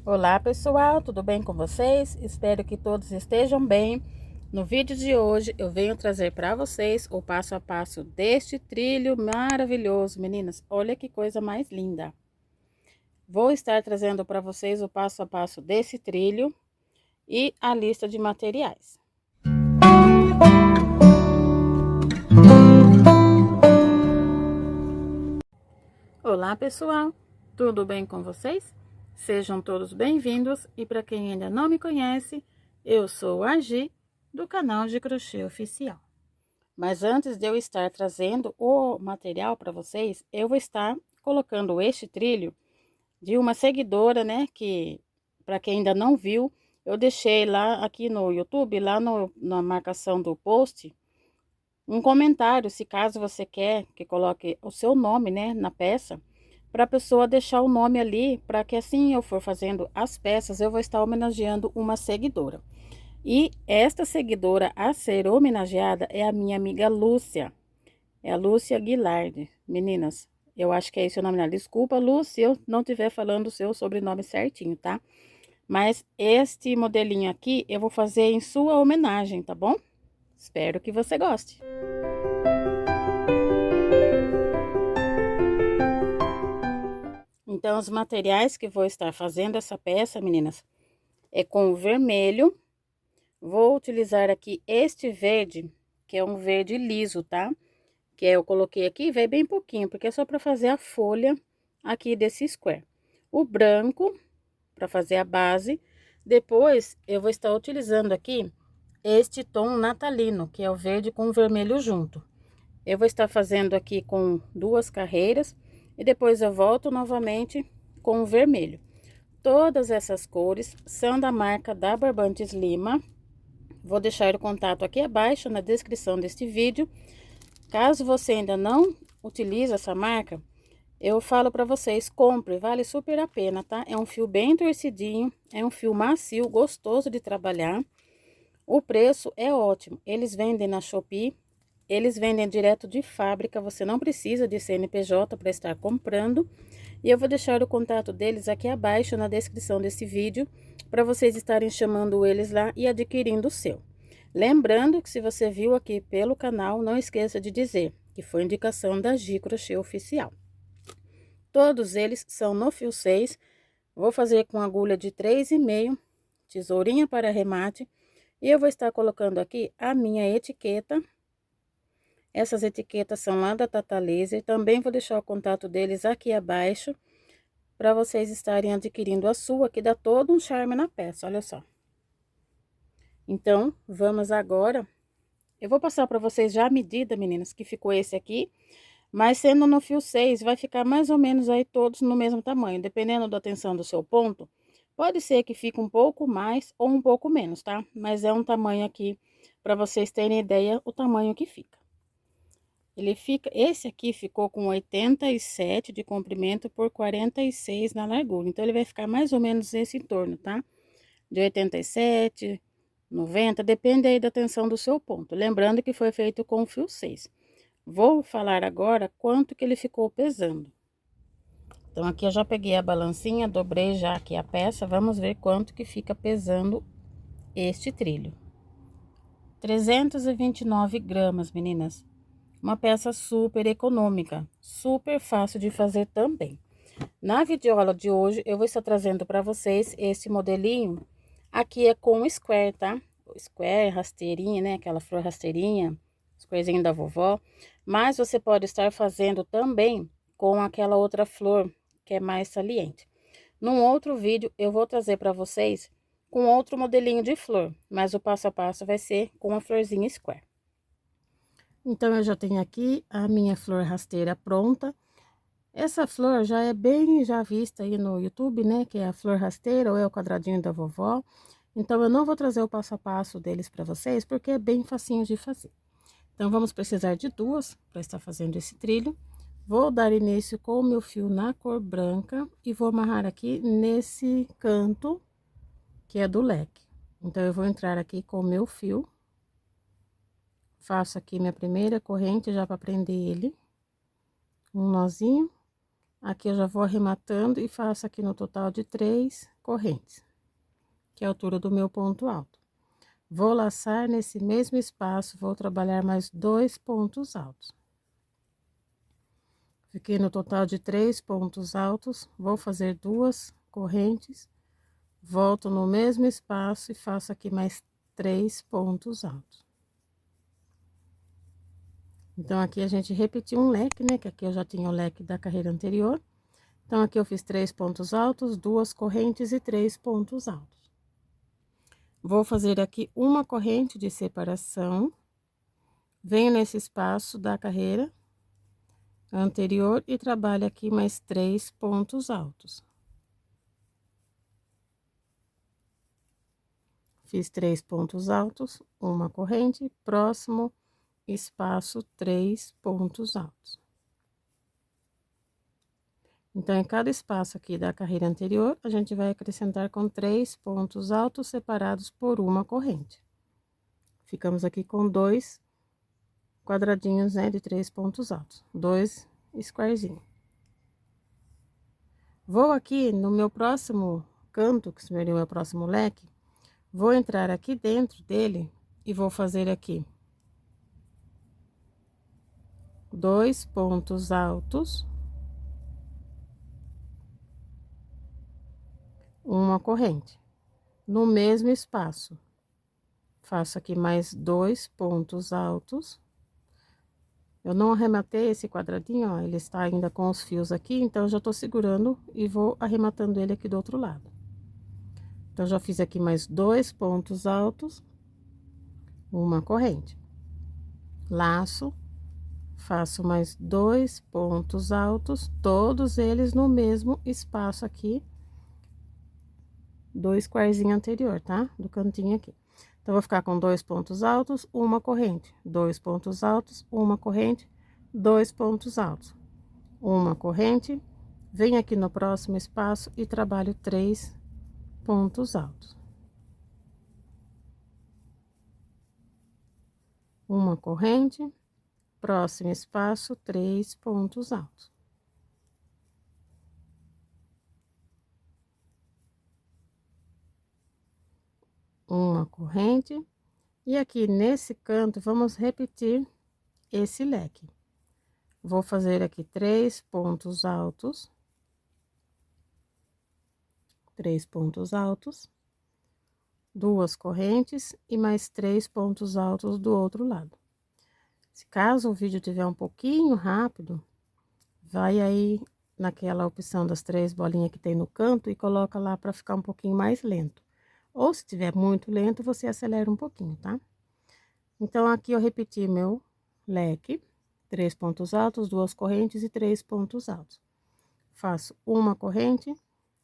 Olá pessoal, tudo bem com vocês? Espero que todos estejam bem. No vídeo de hoje eu venho trazer para vocês o passo a passo deste trilho maravilhoso, meninas. Olha que coisa mais linda. Vou estar trazendo para vocês o passo a passo desse trilho e a lista de materiais. Olá pessoal, tudo bem com vocês? Sejam todos bem-vindos e para quem ainda não me conhece, eu sou a Gi, do canal de crochê oficial. Mas antes de eu estar trazendo o material para vocês, eu vou estar colocando este trilho de uma seguidora, né, que para quem ainda não viu, eu deixei lá aqui no YouTube, lá na marcação do post, um comentário, se caso você quer que coloque o seu nome, né, na peça, para a pessoa deixar o nome ali, para que assim eu for fazendo as peças, eu vou estar homenageando uma seguidora. E esta seguidora a ser homenageada é a minha amiga Lúcia. É a Lúcia Guilherme. Meninas, eu acho que é esse o nome dela. Desculpa, Lúcia, se eu não estiver falando o seu sobrenome certinho, tá? Mas este modelinho aqui eu vou fazer em sua homenagem, tá bom? Espero que você goste. Então, os materiais que vou estar fazendo essa peça, meninas, é com o vermelho. Vou utilizar aqui este verde, que é um verde liso, tá? Que eu coloquei aqui, veio bem pouquinho, porque é só para fazer a folha aqui desse square. O branco, para fazer a base. Depois, eu vou estar utilizando aqui este tom natalino, que é o verde com o vermelho junto. Eu vou estar fazendo aqui com 2 carreiras e depois eu volto novamente com o vermelho. Todas essas cores são da marca da Barbantes Lima. Vou deixar o contato aqui abaixo na descrição deste vídeo. Caso você ainda não utilize essa marca, eu falo para vocês, compre, vale super a pena, tá? É um fio bem torcidinho, é um fio macio, gostoso de trabalhar. O preço é ótimo. Eles vendem na Shopee, eles vendem direto de fábrica, você não precisa de CNPJ para estar comprando. E eu vou deixar o contato deles aqui abaixo na descrição desse vídeo, para vocês estarem chamando eles lá e adquirindo o seu. Lembrando que se você viu aqui pelo canal, não esqueça de dizer que foi indicação da Gi Crochê Oficial. Todos eles são no fio 6, vou fazer com agulha de 3,5, tesourinha para arremate, e eu vou estar colocando aqui a minha etiqueta. Essas etiquetas são lá da Tata Laser, também vou deixar o contato deles aqui abaixo, para vocês estarem adquirindo a sua, que dá todo um charme na peça, olha só. Então, vamos agora, eu vou passar para vocês já a medida, meninas, que ficou esse aqui, mas sendo no fio 6, vai ficar mais ou menos aí todos no mesmo tamanho, dependendo da tensão do seu ponto. Pode ser que fique um pouco mais ou um pouco menos, tá? Mas é um tamanho aqui, para vocês terem ideia, o tamanho que fica. Esse aqui ficou com 87 de comprimento por 46 na largura. Então, ele vai ficar mais ou menos esse entorno, tá? De 87, 90, depende aí da tensão do seu ponto. Lembrando que foi feito com fio 6. Vou falar agora quanto que ele ficou pesando. Então, aqui eu já peguei a balancinha, dobrei já aqui a peça. Vamos ver quanto que fica pesando este trilho. 329 gramas, meninas. Uma peça super econômica, super fácil de fazer também. Na videoaula de hoje, eu vou estar trazendo para vocês esse modelinho. Aqui é com square, tá? O square, rasteirinha, né? Aquela flor rasteirinha, squarezinho da vovó. Mas você pode estar fazendo também com aquela outra flor, que é mais saliente. Num outro vídeo, eu vou trazer para vocês com outro modelinho de flor, mas o passo a passo vai ser com a florzinha square. Então, eu já tenho aqui a minha flor rasteira pronta. Essa flor já é bem já vista aí no YouTube, né? Que é a flor rasteira ou é o quadradinho da vovó. Então, eu não vou trazer o passo a passo deles para vocês, porque é bem facinho de fazer. Então, vamos precisar de 2 para estar fazendo esse trilho. Vou dar início com o meu fio na cor branca e vou amarrar aqui nesse canto, que é do leque. Então, eu vou entrar aqui com o meu fio. Faço aqui minha primeira corrente já para prender ele. Um nozinho. Aqui eu já vou arrematando e faço aqui no total de 3 correntes, que é a altura do meu ponto alto. Vou laçar nesse mesmo espaço, vou trabalhar mais 2 pontos altos. Fiquei no total de 3 pontos altos, vou fazer 2 correntes, volto no mesmo espaço e faço aqui mais 3 pontos altos. Então, aqui a gente repetiu um leque, né? Que aqui eu já tinha o leque da carreira anterior. Então, aqui eu fiz 3 pontos altos, 2 correntes e 3 pontos altos. Vou fazer aqui uma corrente de separação. Venho nesse espaço da carreira anterior e trabalho aqui mais 3 pontos altos. Fiz 3 pontos altos, uma corrente, próximo espaço, 3 pontos altos. Então, em cada espaço aqui da carreira anterior, a gente vai acrescentar com 3 pontos altos separados por uma corrente. Ficamos aqui com 2 quadradinhos, né, de 3 pontos altos, 2 squarezinhos. Vou aqui no meu próximo canto, que seria o meu próximo leque, vou entrar aqui dentro dele e vou fazer aqui 2 pontos altos, uma corrente. No mesmo espaço, faço aqui mais 2 pontos altos. Eu não arrematei esse quadradinho, ó, ele está ainda com os fios aqui, então eu já tô segurando e vou arrematando ele aqui do outro lado. Então, já fiz aqui mais 2 pontos altos, uma corrente. Laço, faço mais 2 pontos altos, todos eles no mesmo espaço aqui do squarezinho anterior, tá? Do cantinho aqui. Então, vou ficar com 2 pontos altos, uma corrente, 2 pontos altos, uma corrente, 2 pontos altos, uma corrente. Venho aqui no próximo espaço e trabalho 3 pontos altos. Uma corrente, próximo espaço, 3 pontos altos. Uma corrente, e aqui nesse canto, vamos repetir esse leque. Vou fazer aqui 3 pontos altos. 3 pontos altos, 2 correntes e mais 3 pontos altos do outro lado. Se caso o vídeo tiver um pouquinho rápido, vai aí naquela opção das 3 bolinhas que tem no canto e coloca lá para ficar um pouquinho mais lento. Ou se tiver muito lento, você acelera um pouquinho, tá? Então, aqui eu repeti meu leque, 3 pontos altos, 2 correntes e 3 pontos altos. Faço uma corrente,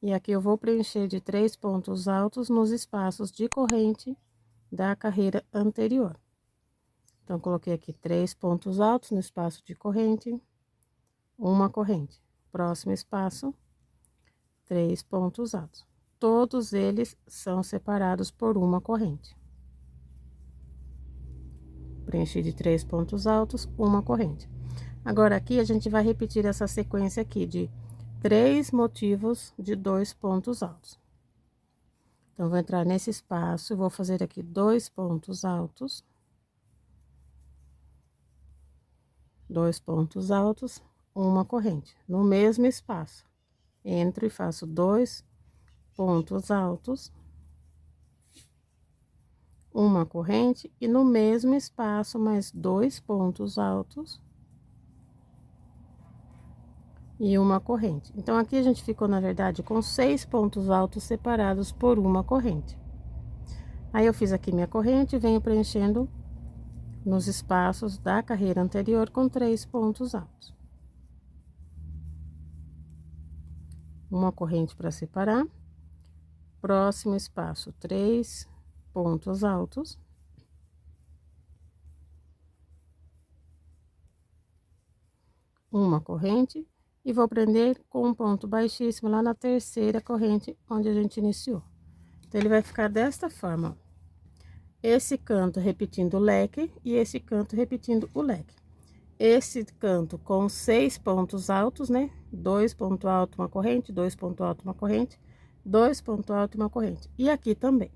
e aqui eu vou preencher de 3 pontos altos nos espaços de corrente da carreira anterior. Então, coloquei aqui 3 pontos altos no espaço de corrente, uma corrente. Próximo espaço, 3 pontos altos. Todos eles são separados por uma corrente. Preenchi de 3 pontos altos, uma corrente. Agora, aqui a gente vai repetir essa sequência aqui de 3 motivos de 2 pontos altos. Então, vou entrar nesse espaço e vou fazer aqui 2 pontos altos. 2 pontos altos, uma corrente. No mesmo espaço, entro e faço 2 pontos altos, uma corrente, e no mesmo espaço, mais 2 pontos altos e uma corrente. Então, aqui a gente ficou, na verdade, com 6 pontos altos separados por uma corrente. Aí, eu fiz aqui minha corrente e venho preenchendo nos espaços da carreira anterior com 3 pontos altos. Uma corrente para separar. Próximo espaço, 3 pontos altos. Uma corrente. E vou prender com um ponto baixíssimo lá na terceira corrente onde a gente iniciou. Então, ele vai ficar desta forma, ó. Esse canto repetindo o leque e esse canto repetindo o leque. esse canto com 6 pontos altos, né? 2 pontos altos, uma corrente, 2 pontos altos, uma corrente, 2 pontos altos, uma corrente. E aqui também.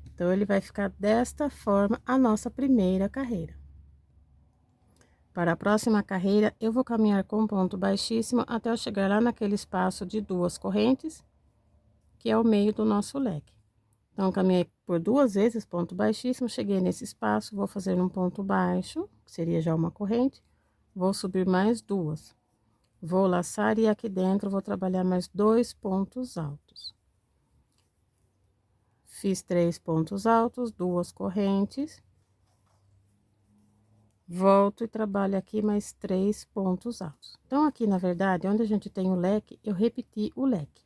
Então, ele vai ficar desta forma a nossa primeira carreira. Para a próxima carreira, eu vou caminhar com ponto baixíssimo até eu chegar lá naquele espaço de 2 correntes, que é o meio do nosso leque. Então, caminhei por 2 vezes ponto baixíssimo, cheguei nesse espaço, vou fazer um ponto baixo, que seria já uma corrente, vou subir mais 2. Vou laçar e aqui dentro vou trabalhar mais 2 pontos altos. Fiz 3 pontos altos, 2 correntes. Volto e trabalho aqui mais 3 pontos altos. Então, aqui, na verdade, onde a gente tem o leque, eu repeti o leque.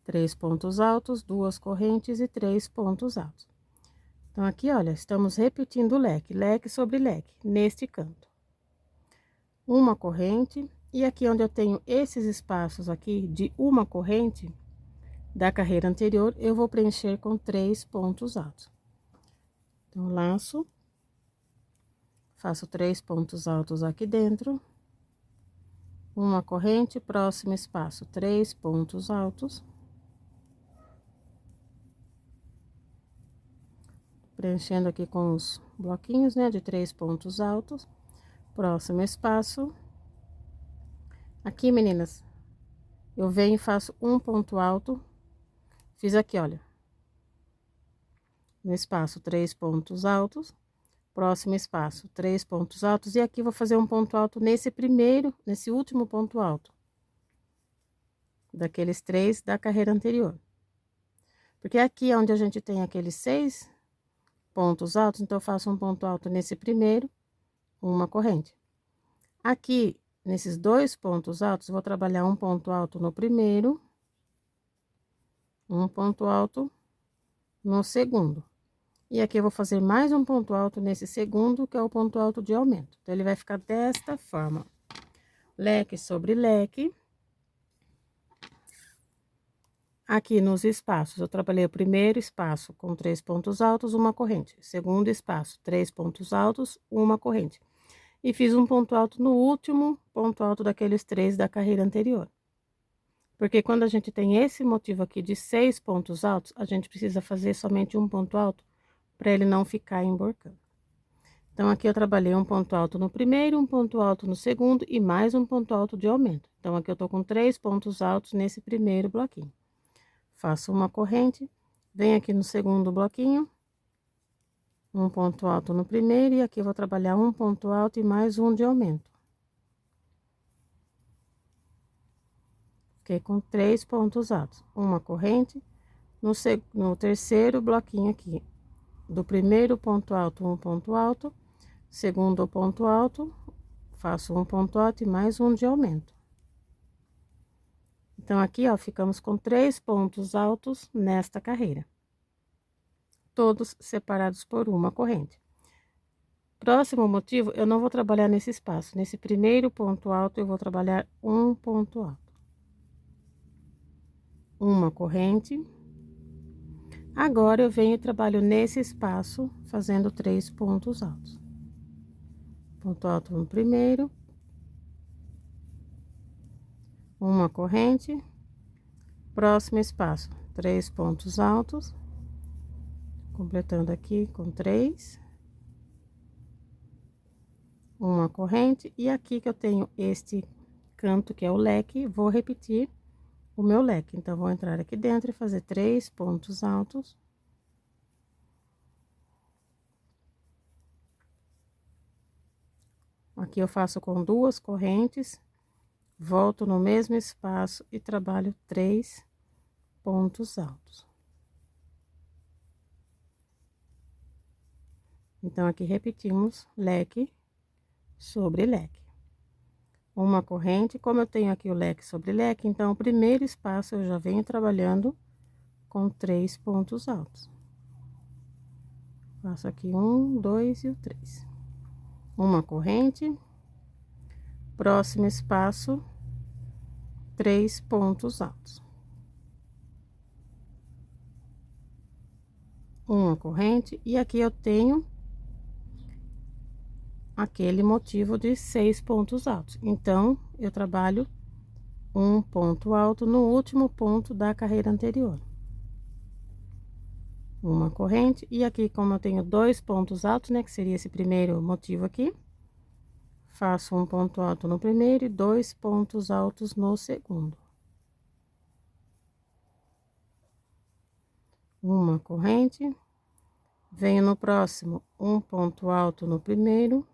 3 pontos altos, 2 correntes e 3 pontos altos. Então, aqui, olha, estamos repetindo o leque, leque sobre leque, neste canto. Uma corrente, e aqui onde eu tenho esses espaços aqui de uma corrente da carreira anterior, eu vou preencher com 3 pontos altos. Então, laço. Faço 3 pontos altos aqui dentro, uma corrente, próximo espaço, 3 pontos altos. Preenchendo aqui com os bloquinhos, né, de 3 pontos altos. Próximo espaço. Aqui, meninas, eu venho e faço um ponto alto. Fiz aqui, olha, no espaço, 3 pontos altos. Próximo espaço, 3 pontos altos, e aqui vou fazer um ponto alto nesse último ponto alto. Daqueles 3 da carreira anterior. Porque aqui é onde a gente tem aqueles 6 pontos altos, então eu faço um ponto alto nesse primeiro, uma corrente. Aqui, nesses 2 pontos altos, vou trabalhar um ponto alto no primeiro, um ponto alto no segundo. E aqui eu vou fazer mais um ponto alto nesse segundo, que é o ponto alto de aumento. Então, ele vai ficar desta forma. Leque sobre leque. Aqui nos espaços, eu trabalhei o primeiro espaço com 3 pontos altos, uma corrente. Segundo espaço, 3 pontos altos, uma corrente. E fiz um ponto alto no último ponto alto daqueles 3 da carreira anterior. Porque quando a gente tem esse motivo aqui de 6 pontos altos, a gente precisa fazer somente um ponto alto para ele não ficar emborcando. Então, aqui eu trabalhei um ponto alto no primeiro, um ponto alto no segundo e mais um ponto alto de aumento. Então, aqui eu tô com 3 pontos altos nesse primeiro bloquinho. Faço uma corrente, venho aqui no segundo bloquinho, um ponto alto no primeiro, e aqui eu vou trabalhar um ponto alto e mais um de aumento. Fiquei com 3 pontos altos, uma corrente, no terceiro bloquinho aqui, do primeiro ponto alto, um ponto alto, segundo ponto alto, faço um ponto alto e mais um de aumento. Então, aqui, ó, ficamos com 3 pontos altos nesta carreira. Todos separados por uma corrente. Próximo motivo, eu não vou trabalhar nesse espaço. Nesse primeiro ponto alto, eu vou trabalhar um ponto alto. Uma corrente. Agora, eu venho e trabalho nesse espaço, fazendo 3 pontos altos. Ponto alto no primeiro. Uma corrente. Próximo espaço, 3 pontos altos. Completando aqui com 3. Uma corrente, e aqui que eu tenho este canto, que é o leque, vou repetir o meu leque. Então, vou entrar aqui dentro e fazer 3 pontos altos. Aqui eu faço com 2 correntes, volto no mesmo espaço e trabalho 3 pontos altos. Então, aqui repetimos leque sobre leque. Uma corrente, como eu tenho aqui o leque sobre leque, então, o primeiro espaço eu já venho trabalhando com 3 pontos altos. Faço aqui 1, 2 e o 3. Uma corrente, próximo espaço, 3 pontos altos. Uma corrente, e aqui eu tenho aquele motivo de 6 pontos altos. Então, eu trabalho um ponto alto no último ponto da carreira anterior. Uma corrente, e aqui, como eu tenho 2 pontos altos, né, que seria esse primeiro motivo aqui, faço um ponto alto no primeiro e 2 pontos altos no segundo. Uma corrente, venho no próximo, um ponto alto no primeiro,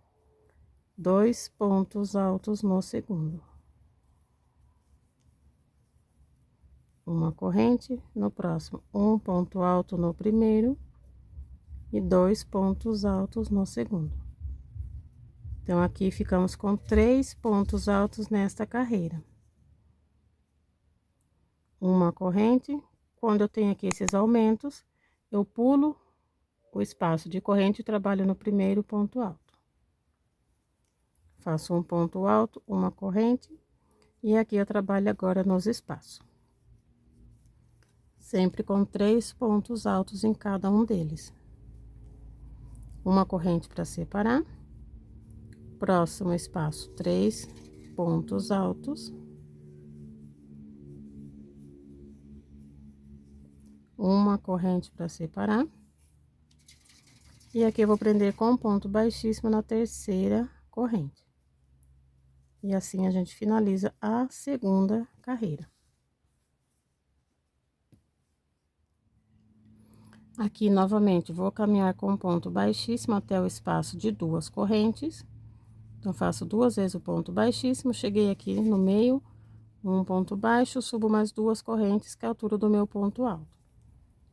2 pontos altos no segundo. Uma corrente, no próximo, um ponto alto no primeiro e 2 pontos altos no segundo. Então, aqui ficamos com 3 pontos altos nesta carreira. Uma corrente, quando eu tenho aqui esses aumentos, eu pulo o espaço de corrente e trabalho no primeiro ponto alto. Faço um ponto alto, uma corrente, e aqui eu trabalho agora nos espaços. Sempre com 3 pontos altos em cada um deles. Uma corrente para separar. Próximo espaço, 3 pontos altos. Uma corrente para separar. E aqui eu vou prender com um ponto baixíssimo na terceira corrente. E assim a gente finaliza a segunda carreira. Aqui, novamente, vou caminhar com um ponto baixíssimo até o espaço de 2 correntes. Então, faço 2 vezes o ponto baixíssimo, cheguei aqui no meio, um ponto baixo, subo mais 2 correntes, que é a altura do meu ponto alto.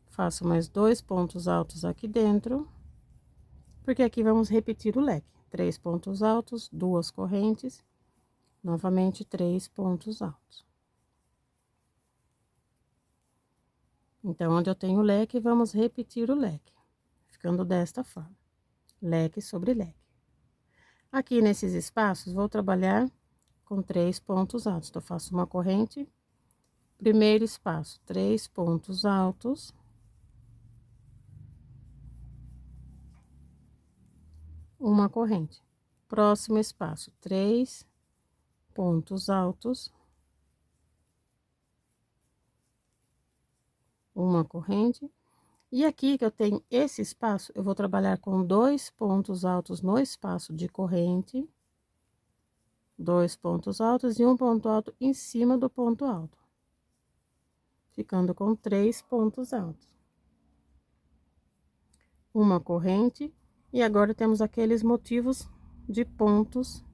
Faço mais 2 pontos altos aqui dentro, porque aqui vamos repetir o leque. 3 pontos altos, 2 correntes, novamente 3 pontos altos. Então, onde eu tenho leque, vamos repetir o leque, ficando desta forma, leque sobre leque. Aqui nesses espaços, vou trabalhar com 3 pontos altos. Então, faço uma corrente, primeiro espaço, 3 pontos altos. Uma corrente. Próximo espaço, 3 pontos altos. Uma corrente. E aqui que eu tenho esse espaço, eu vou trabalhar com 2 pontos altos no espaço de corrente. 2 pontos altos e um ponto alto em cima do ponto alto. Ficando com 3 pontos altos. Uma corrente, e agora temos aqueles motivos de pontos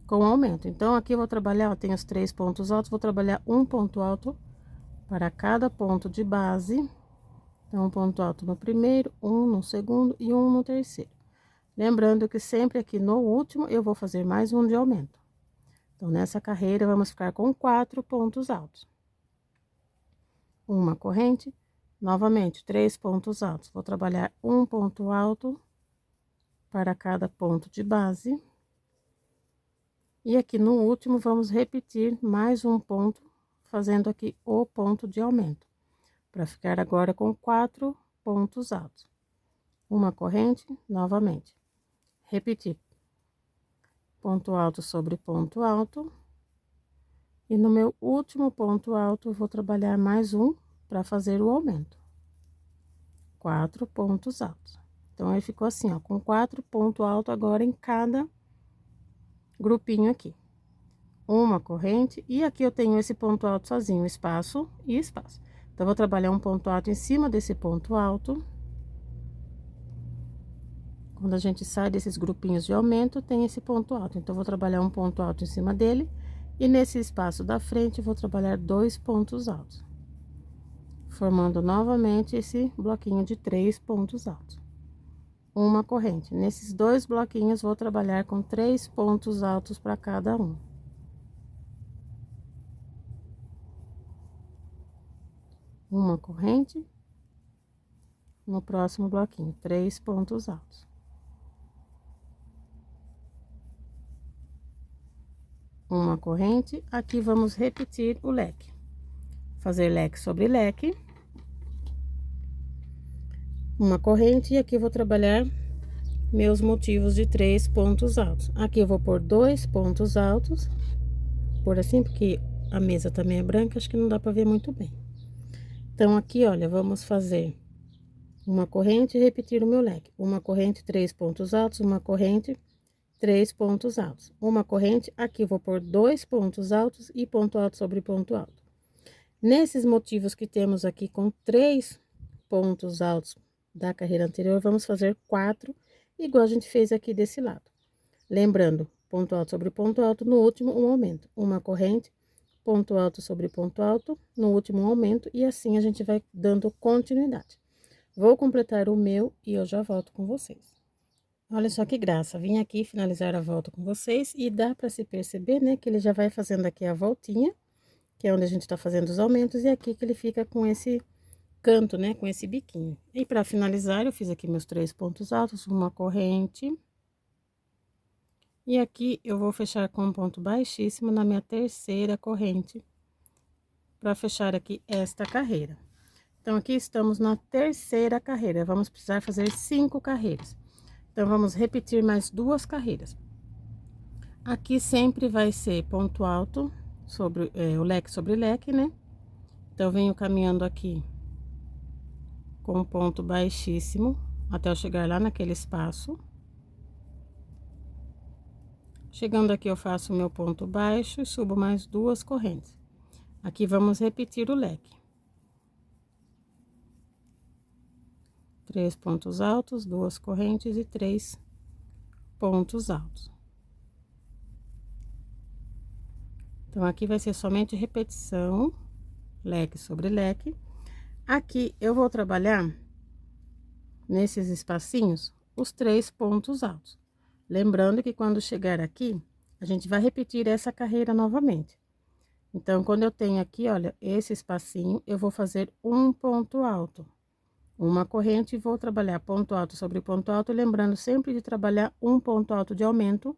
com aumento. Então, aqui eu vou trabalhar, eu tenho os 3 pontos altos, vou trabalhar um ponto alto para cada ponto de base. Então, um ponto alto no primeiro, um no segundo e um no terceiro. Lembrando que sempre aqui no último, eu vou fazer mais um de aumento. Então, nessa carreira, vamos ficar com 4 pontos altos. Uma corrente, novamente, 3 pontos altos. Vou trabalhar um ponto alto para cada ponto de base. E aqui no último, vamos repetir mais um ponto, fazendo aqui o ponto de aumento, para ficar agora com 4 pontos altos. Uma corrente, novamente. Repetir. Ponto alto sobre ponto alto. E no meu último ponto alto, eu vou trabalhar mais um para fazer o aumento. 4 pontos altos. Então, aí ficou assim, ó, com 4 pontos altos agora em cada grupinho aqui. Uma corrente, e aqui eu tenho esse ponto alto sozinho, espaço e espaço. Então, vou trabalhar um ponto alto em cima desse ponto alto. Quando a gente sai desses grupinhos de aumento, tem esse ponto alto. Então, vou trabalhar um ponto alto em cima dele. E nesse espaço da frente, vou trabalhar 2 pontos altos. Formando novamente esse bloquinho de 3 pontos altos. Uma corrente. Nesses 2 bloquinhos, vou trabalhar com 3 pontos altos para cada um. Uma corrente. No próximo bloquinho, 3 pontos altos. Uma corrente, aqui vamos repetir o leque. Fazer leque sobre leque. Uma corrente, e aqui vou trabalhar meus motivos de 3 pontos altos. Aqui eu vou pôr 2 pontos altos, por assim, porque a mesa também é branca, acho que não dá pra ver muito bem. Então, aqui, olha, vamos fazer uma corrente e repetir o meu leque. Uma corrente, 3 pontos altos, uma corrente, 3 pontos altos. Uma corrente, aqui eu vou pôr 2 pontos altos e ponto alto sobre ponto alto. Nesses motivos que temos aqui com 3 pontos altos da carreira anterior, vamos fazer 4, igual a gente fez aqui desse lado. Lembrando, ponto alto sobre ponto alto, no último um aumento. Uma corrente, ponto alto sobre ponto alto, no último um aumento, e assim a gente vai dando continuidade. Vou completar o meu e eu já volto com vocês. Olha só que graça, vim aqui finalizar a volta com vocês e dá para se perceber, né, que ele já vai fazendo aqui a voltinha, que é onde a gente tá fazendo os aumentos, e aqui que ele fica com esse canto, né, com esse biquinho. E para finalizar, eu fiz aqui meus 3 pontos altos, uma corrente. E aqui eu vou fechar com um ponto baixíssimo na minha terceira corrente, para fechar aqui esta carreira. Então, aqui estamos na terceira carreira, vamos precisar fazer 5 carreiras. Então, vamos repetir mais 2 carreiras. Aqui sempre vai ser ponto alto sobre o leque sobre leque, né? Então, venho caminhando aqui com um ponto baixíssimo até eu chegar lá naquele espaço. Chegando aqui, eu faço o meu ponto baixo e subo mais 2 correntes. Aqui vamos repetir o leque. 3 pontos altos, 2 correntes e 3 pontos altos. Então, aqui vai ser somente repetição, leque sobre leque. Aqui eu vou trabalhar nesses espacinhos os 3 pontos altos. Lembrando que quando chegar aqui, a gente vai repetir essa carreira novamente. Então, quando eu tenho aqui, olha, esse espacinho, eu vou fazer um ponto alto, uma corrente e vou trabalhar ponto alto sobre ponto alto, lembrando sempre de trabalhar um ponto alto de aumento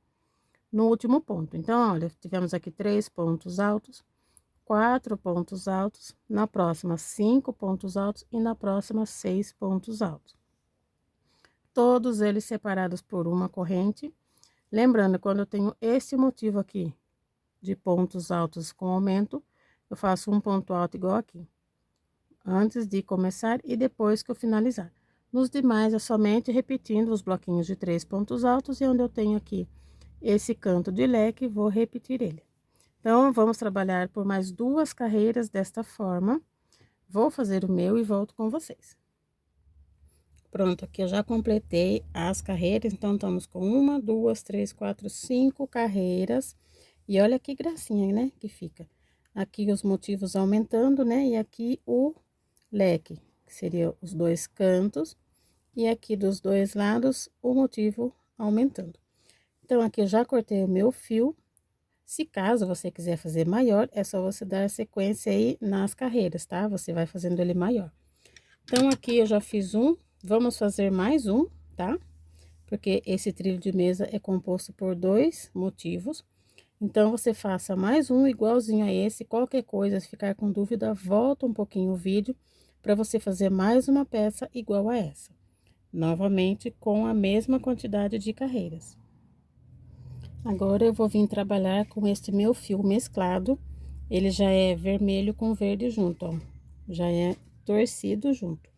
no último ponto. Então, olha, tivemos aqui 3 pontos altos, 4 pontos altos, na próxima 5 pontos altos e na próxima 6 pontos altos. Todos eles separados por uma corrente. Lembrando, quando eu tenho esse motivo aqui de pontos altos com aumento, eu faço um ponto alto igual aqui, antes de começar e depois que eu finalizar. Nos demais, é somente repetindo os bloquinhos de 3 pontos altos, e onde eu tenho aqui esse canto de leque, vou repetir ele. Então, vamos trabalhar por mais 2 carreiras desta forma. Vou fazer o meu e volto com vocês. Pronto, aqui eu já completei as carreiras, então, estamos com 1, 2, 3, 4, 5 carreiras. E olha que gracinha, né, que fica. Aqui os motivos aumentando, né, e aqui o leque, que seria os 2 cantos, e aqui dos 2 lados o motivo aumentando. Então, aqui eu já cortei o meu fio. Se caso você quiser fazer maior, é só você dar sequência aí nas carreiras, tá? Você vai fazendo ele maior. Então, aqui eu já fiz um, vamos fazer mais um, tá? Porque esse trilho de mesa é composto por 2 motivos. Então, você faça mais um igualzinho a esse. Qualquer coisa, se ficar com dúvida, volta um pouquinho o vídeo para você fazer mais uma peça igual a essa. Novamente, com a mesma quantidade de carreiras. Agora, eu vou vir trabalhar com este meu fio mesclado. Ele já é vermelho com verde junto, ó. Já é torcido junto.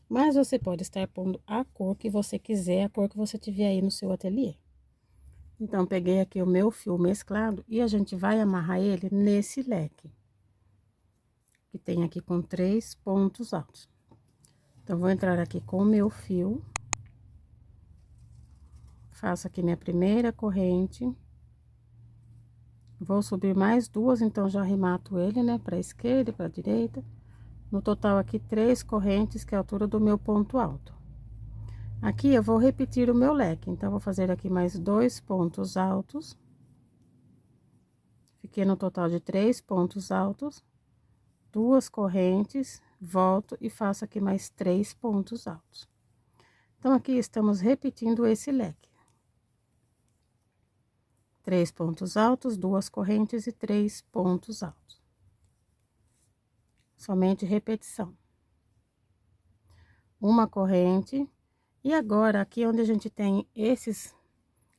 Mas você pode estar pondo a cor que você quiser, a cor que você tiver aí no seu ateliê. Então, peguei aqui o meu fio mesclado e a gente vai amarrar ele nesse leque, que tem aqui com 3 pontos altos. Então, vou entrar aqui com o meu fio, faço aqui minha primeira corrente, vou subir mais 2, então já arremato ele, né, pra esquerda e pra direita. No total aqui 3 correntes, que é a altura do meu ponto alto. Aqui eu vou repetir o meu leque, então, vou fazer aqui mais 2 pontos altos. Fiquei no total de 3 pontos altos, 2 correntes, volto e faço aqui mais 3 pontos altos. Então, aqui estamos repetindo esse leque. 3 pontos altos, 2 correntes e 3 pontos altos. Somente repetição. Uma corrente E agora, aqui onde a gente tem esses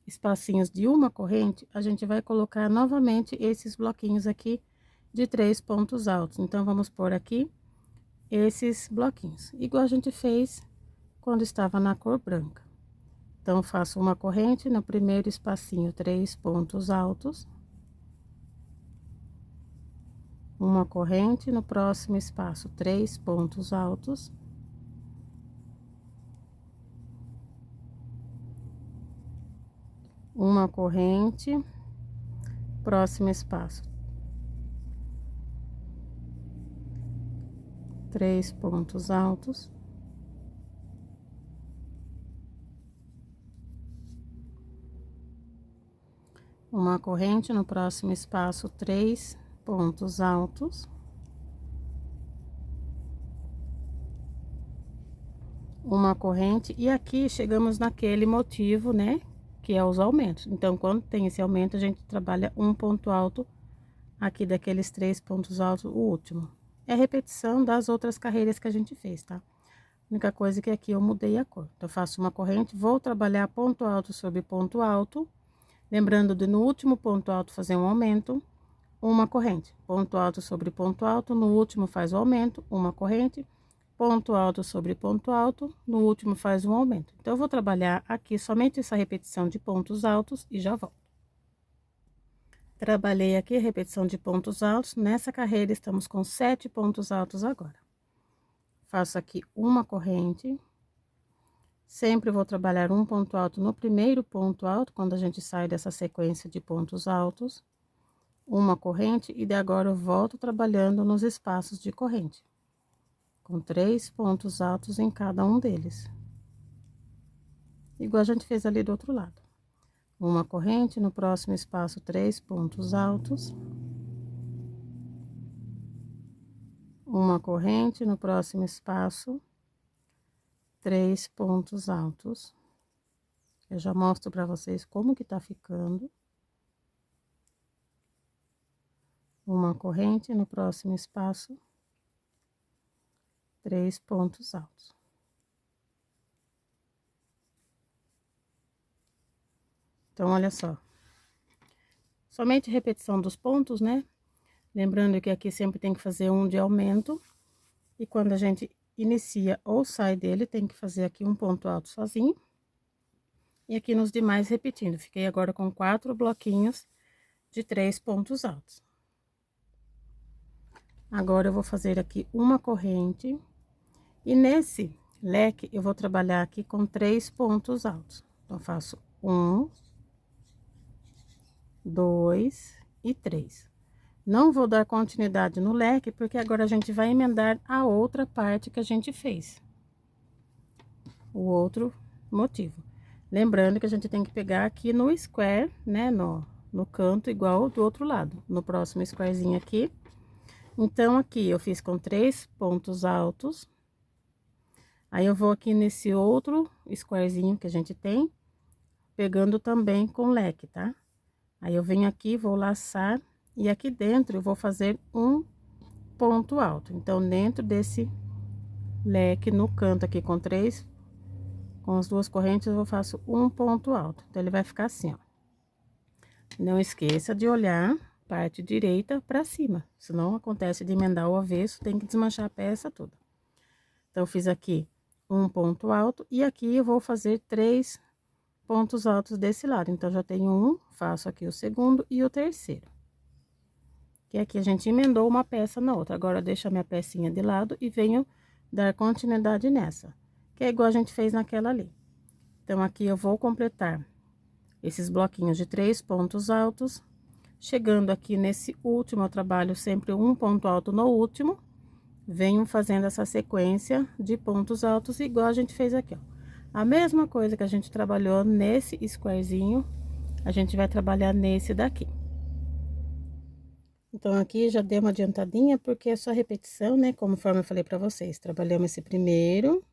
espacinhos de uma corrente, a gente vai colocar novamente esses bloquinhos aqui de 3 pontos altos. Então, vamos pôr aqui esses bloquinhos, igual a gente fez quando estava na cor branca. Então, faço uma corrente no primeiro espacinho, 3 pontos altos. Uma corrente no próximo espaço, 3 pontos altos. Uma corrente, próximo espaço, 3 pontos altos. Uma corrente no próximo espaço, 3 pontos altos. Uma corrente, e aqui chegamos naquele motivo, né, que é os aumentos. Então, quando tem esse aumento, a gente trabalha um ponto alto aqui daqueles 3 pontos altos, o último. É a repetição das outras carreiras que a gente fez, tá? A única coisa que aqui eu mudei a cor. Então, eu faço uma corrente, vou trabalhar ponto alto sobre ponto alto, lembrando de no último ponto alto fazer um aumento, uma corrente. Ponto alto sobre ponto alto, no último faz o aumento, uma corrente, ponto alto sobre ponto alto, no último faz um aumento. Então, eu vou trabalhar aqui somente essa repetição de pontos altos e já volto. Trabalhei aqui a repetição de pontos altos, nessa carreira estamos com 7 pontos altos agora. Faço aqui uma corrente, sempre vou trabalhar um ponto alto no primeiro ponto alto, quando a gente sai dessa sequência de pontos altos, uma corrente, e de agora eu volto trabalhando nos espaços de corrente, com 3 pontos altos em cada um deles. Igual a gente fez ali do outro lado. Uma corrente, no próximo espaço, 3 pontos altos. Uma corrente, no próximo espaço, 3 pontos altos. Eu já mostro pra vocês como que tá ficando. Uma corrente, no próximo espaço, 3 pontos altos. Então, olha só. Somente repetição dos pontos, né? Lembrando que aqui sempre tem que fazer um de aumento. E quando a gente inicia ou sai dele, tem que fazer aqui um ponto alto sozinho. E aqui nos demais repetindo. Fiquei agora com 4 bloquinhos de 3 pontos altos. Agora, eu vou fazer aqui uma corrente. E nesse leque, eu vou trabalhar aqui com 3 pontos altos. Então, faço 1, 2 e 3. Não vou dar continuidade no leque, porque agora a gente vai emendar a outra parte que a gente fez. O outro motivo. Lembrando que a gente tem que pegar aqui no square, né, no canto, igual do outro lado. No próximo squarezinho aqui. Então, aqui eu fiz com 3 pontos altos. Aí, eu vou aqui nesse outro squarezinho que a gente tem, pegando também com leque, tá? Aí, eu venho aqui, vou laçar, e aqui dentro eu vou fazer um ponto alto. Então, dentro desse leque, no canto aqui com 3, com as 2 correntes, eu faço um ponto alto. Então, ele vai ficar assim, ó. Não esqueça de olhar parte direita pra cima, senão acontece de emendar o avesso, tem que desmanchar a peça toda. Então, eu fiz aqui um ponto alto, e aqui eu vou fazer 3 pontos altos desse lado. Então, já tenho um, faço aqui o segundo e o terceiro. Que aqui a gente emendou uma peça na outra. Agora, deixo a minha pecinha de lado e venho dar continuidade nessa, que é igual a gente fez naquela ali. Então, aqui eu vou completar esses bloquinhos de 3 pontos altos. Chegando aqui nesse último, eu trabalho sempre um ponto alto no último. Venho fazendo essa sequência de pontos altos, igual a gente fez aqui, ó. A mesma coisa que a gente trabalhou nesse squarezinho, a gente vai trabalhar nesse daqui. Então, aqui já dei uma adiantadinha, porque é só repetição, né? Conforme eu falei pra vocês, trabalhamos esse primeiro,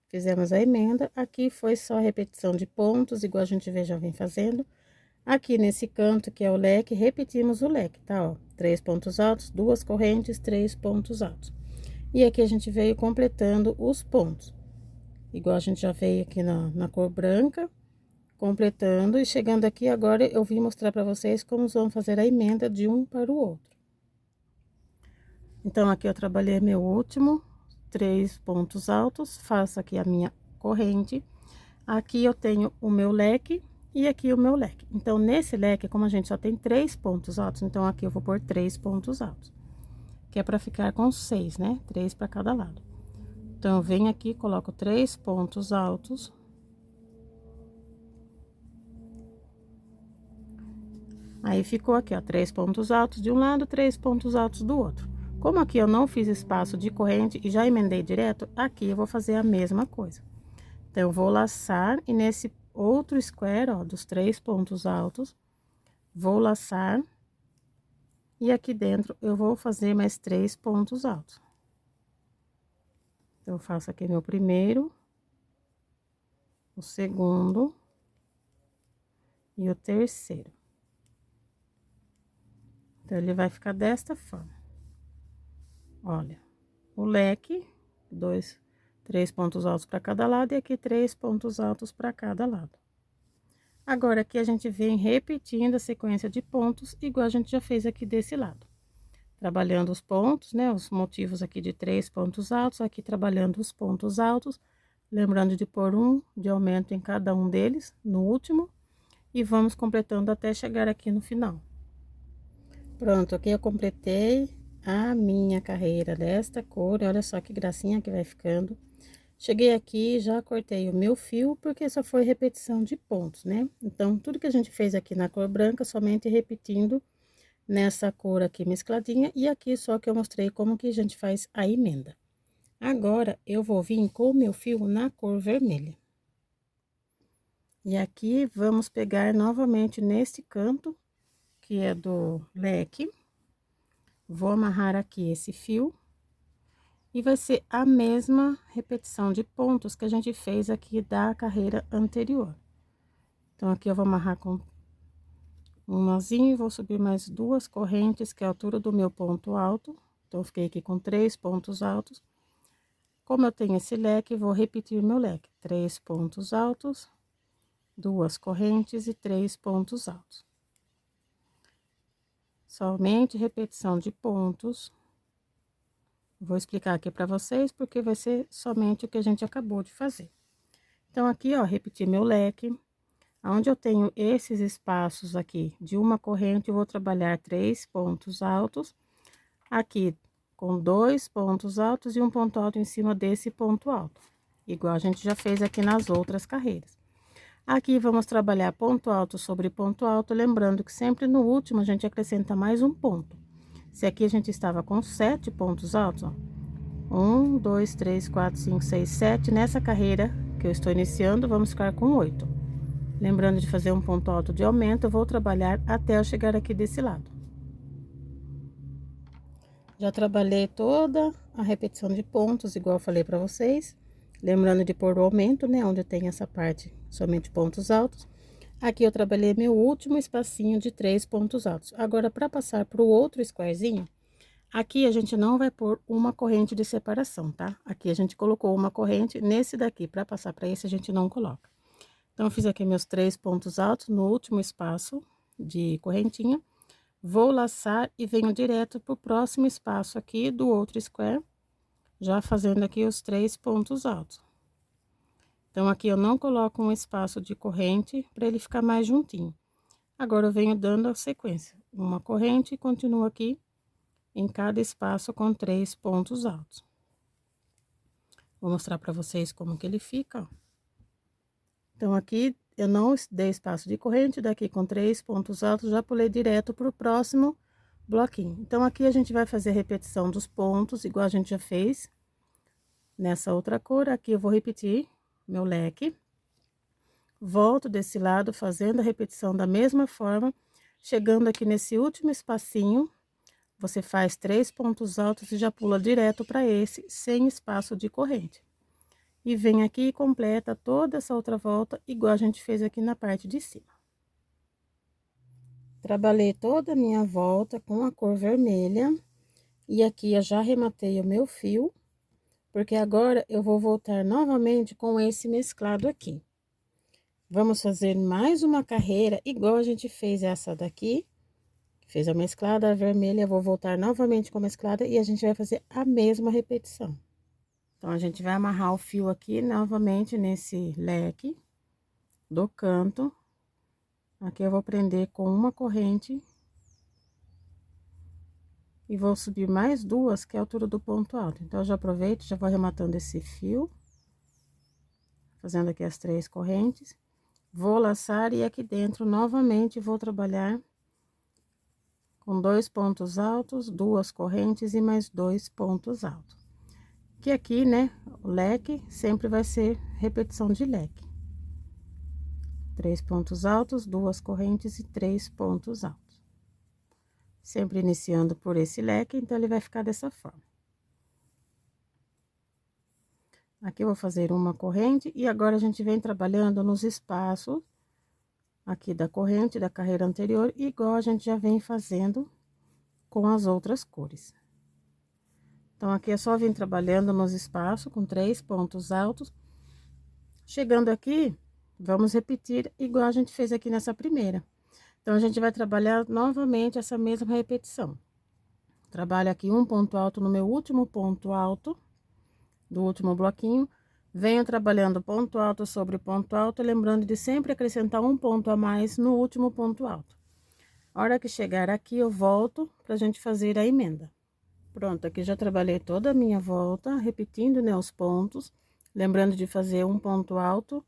fizemos a emenda, aqui foi só repetição de pontos, igual a gente já vem fazendo. Aqui nesse canto, que é o leque, repetimos o leque, tá, ó? 3 pontos altos, 2 correntes, 3 pontos altos. E aqui a gente veio completando os pontos. igual a gente já veio aqui na cor branca, completando. E chegando aqui agora, eu vim mostrar pra vocês como vamos fazer a emenda de um para o outro. Então, aqui eu trabalhei meu último, 3 pontos altos, faço aqui a minha corrente. Aqui eu tenho o meu leque e aqui o meu leque. Então, nesse leque, como a gente só tem 3 pontos altos, então aqui eu vou pôr 3 pontos altos. Que é pra ficar com 6, né? 3 pra cada lado. Então, eu venho aqui, coloco 3 pontos altos. Aí, ficou aqui, ó, 3 pontos altos de um lado, 3 pontos altos do outro. Como aqui eu não fiz espaço de corrente e já emendei direto, aqui eu vou fazer a mesma coisa. Então, eu vou laçar e nesse outro square, ó, dos 3 pontos altos, vou laçar. E aqui dentro, eu vou fazer mais 3 pontos altos. Então, eu faço aqui meu primeiro, o segundo e o terceiro. Então, ele vai ficar desta forma. Olha, o leque, 3 pontos altos para cada lado e aqui 3 pontos altos para cada lado. Agora, aqui a gente vem repetindo a sequência de pontos, igual a gente já fez aqui desse lado. Trabalhando os pontos, né, os motivos aqui de 3 pontos altos, aqui trabalhando os pontos altos, lembrando de pôr um de aumento em cada um deles, no último, e vamos completando até chegar aqui no final. Pronto, aqui eu completei a minha carreira desta cor, olha só que gracinha que vai ficando. Cheguei aqui, já cortei o meu fio, porque só foi repetição de pontos, né? Então, tudo que a gente fez aqui na cor branca, somente repetindo nessa cor aqui mescladinha, e aqui só que eu mostrei como que a gente faz a emenda. Agora, eu vou vir com o meu fio na cor vermelha. E aqui, vamos pegar novamente nesse canto, que é do leque. Vou amarrar aqui esse fio. E vai ser a mesma repetição de pontos que a gente fez aqui da carreira anterior. Então, aqui eu vou amarrar com um nozinho, vou subir mais 2 correntes, que é a altura do meu ponto alto. Então, eu fiquei aqui com 3 pontos altos. Como eu tenho esse leque, vou repetir meu leque. 3 pontos altos, 2 correntes e 3 pontos altos. Somente repetição de pontos. Vou explicar aqui pra vocês, porque vai ser somente o que a gente acabou de fazer. Então, aqui, ó, repetir meu leque. Onde eu tenho esses espaços aqui de uma corrente, eu vou trabalhar 3 pontos altos. Aqui, com 2 pontos altos e um ponto alto em cima desse ponto alto. Igual a gente já fez aqui nas outras carreiras. Aqui, vamos trabalhar ponto alto sobre ponto alto, lembrando que sempre no último a gente acrescenta mais um ponto. Se aqui a gente estava com 7 pontos altos, ó. 1, 2, 3, 4, 5, 6, 7. Nessa carreira que eu estou iniciando, vamos ficar com 8. Lembrando de fazer um ponto alto de aumento, eu vou trabalhar até eu chegar aqui desse lado. Já trabalhei toda a repetição de pontos, igual eu falei pra vocês. Lembrando de pôr o aumento, né, onde tem essa parte, somente pontos altos. Aqui eu trabalhei meu último espacinho de 3 pontos altos. Agora, para passar pro outro squarezinho, aqui a gente não vai pôr uma corrente de separação, tá? Aqui a gente colocou uma corrente, nesse daqui, para passar para esse, a gente não coloca. Então, eu fiz aqui meus 3 pontos altos no último espaço de correntinha. Vou laçar e venho direto pro próximo espaço aqui do outro square, já fazendo aqui os 3 pontos altos. Então, aqui eu não coloco um espaço de corrente para ele ficar mais juntinho. Agora, eu venho dando a sequência, uma corrente e continuo aqui em cada espaço com 3 pontos altos. Vou mostrar para vocês como que ele fica, ó. Então, aqui eu não dei espaço de corrente, daqui com 3 pontos altos, já pulei direto pro próximo bloquinho. Então, aqui a gente vai fazer a repetição dos pontos, igual a gente já fez nessa outra cor. Aqui eu vou repetir meu leque. Volto desse lado, fazendo a repetição da mesma forma. Chegando aqui nesse último espacinho, você faz 3 pontos altos e já pula direto para esse, sem espaço de corrente. E vem aqui e completa toda essa outra volta, igual a gente fez aqui na parte de cima. Trabalhei toda a minha volta com a cor vermelha. E aqui eu já arrematei o meu fio, porque agora eu vou voltar novamente com esse mesclado aqui. Vamos fazer mais uma carreira, igual a gente fez essa daqui. Fez a mesclada, a vermelha, eu vou voltar novamente com a mesclada e a gente vai fazer a mesma repetição. Então, a gente vai amarrar o fio aqui novamente nesse leque do canto. Aqui eu vou prender com uma corrente. E vou subir mais duas, que é a altura do ponto alto. Então, eu já aproveito, já vou arrematando esse fio. Fazendo aqui as 3 correntes. Vou laçar e aqui dentro, novamente, vou trabalhar com 2 pontos altos, 2 correntes e mais 2 pontos altos. Que aqui, né, o leque sempre vai ser repetição de leque. 3 pontos altos, 2 correntes e 3 pontos altos. Sempre iniciando por esse leque, então ele vai ficar dessa forma. Aqui eu vou fazer uma corrente e agora a gente vem trabalhando nos espaços aqui da corrente da carreira anterior, igual a gente já vem fazendo com as outras cores. Então, aqui é só vir trabalhando nos espaços com 3 pontos altos. Chegando aqui, vamos repetir igual a gente fez aqui nessa primeira. Então, a gente vai trabalhar novamente essa mesma repetição. Trabalho aqui um ponto alto no meu último ponto alto do último bloquinho. Venho trabalhando ponto alto sobre ponto alto, lembrando de sempre acrescentar um ponto a mais no último ponto alto. A hora que chegar aqui, eu volto pra gente fazer a emenda. Pronto, aqui já trabalhei toda a minha volta, repetindo, né, os pontos, lembrando de fazer um ponto alto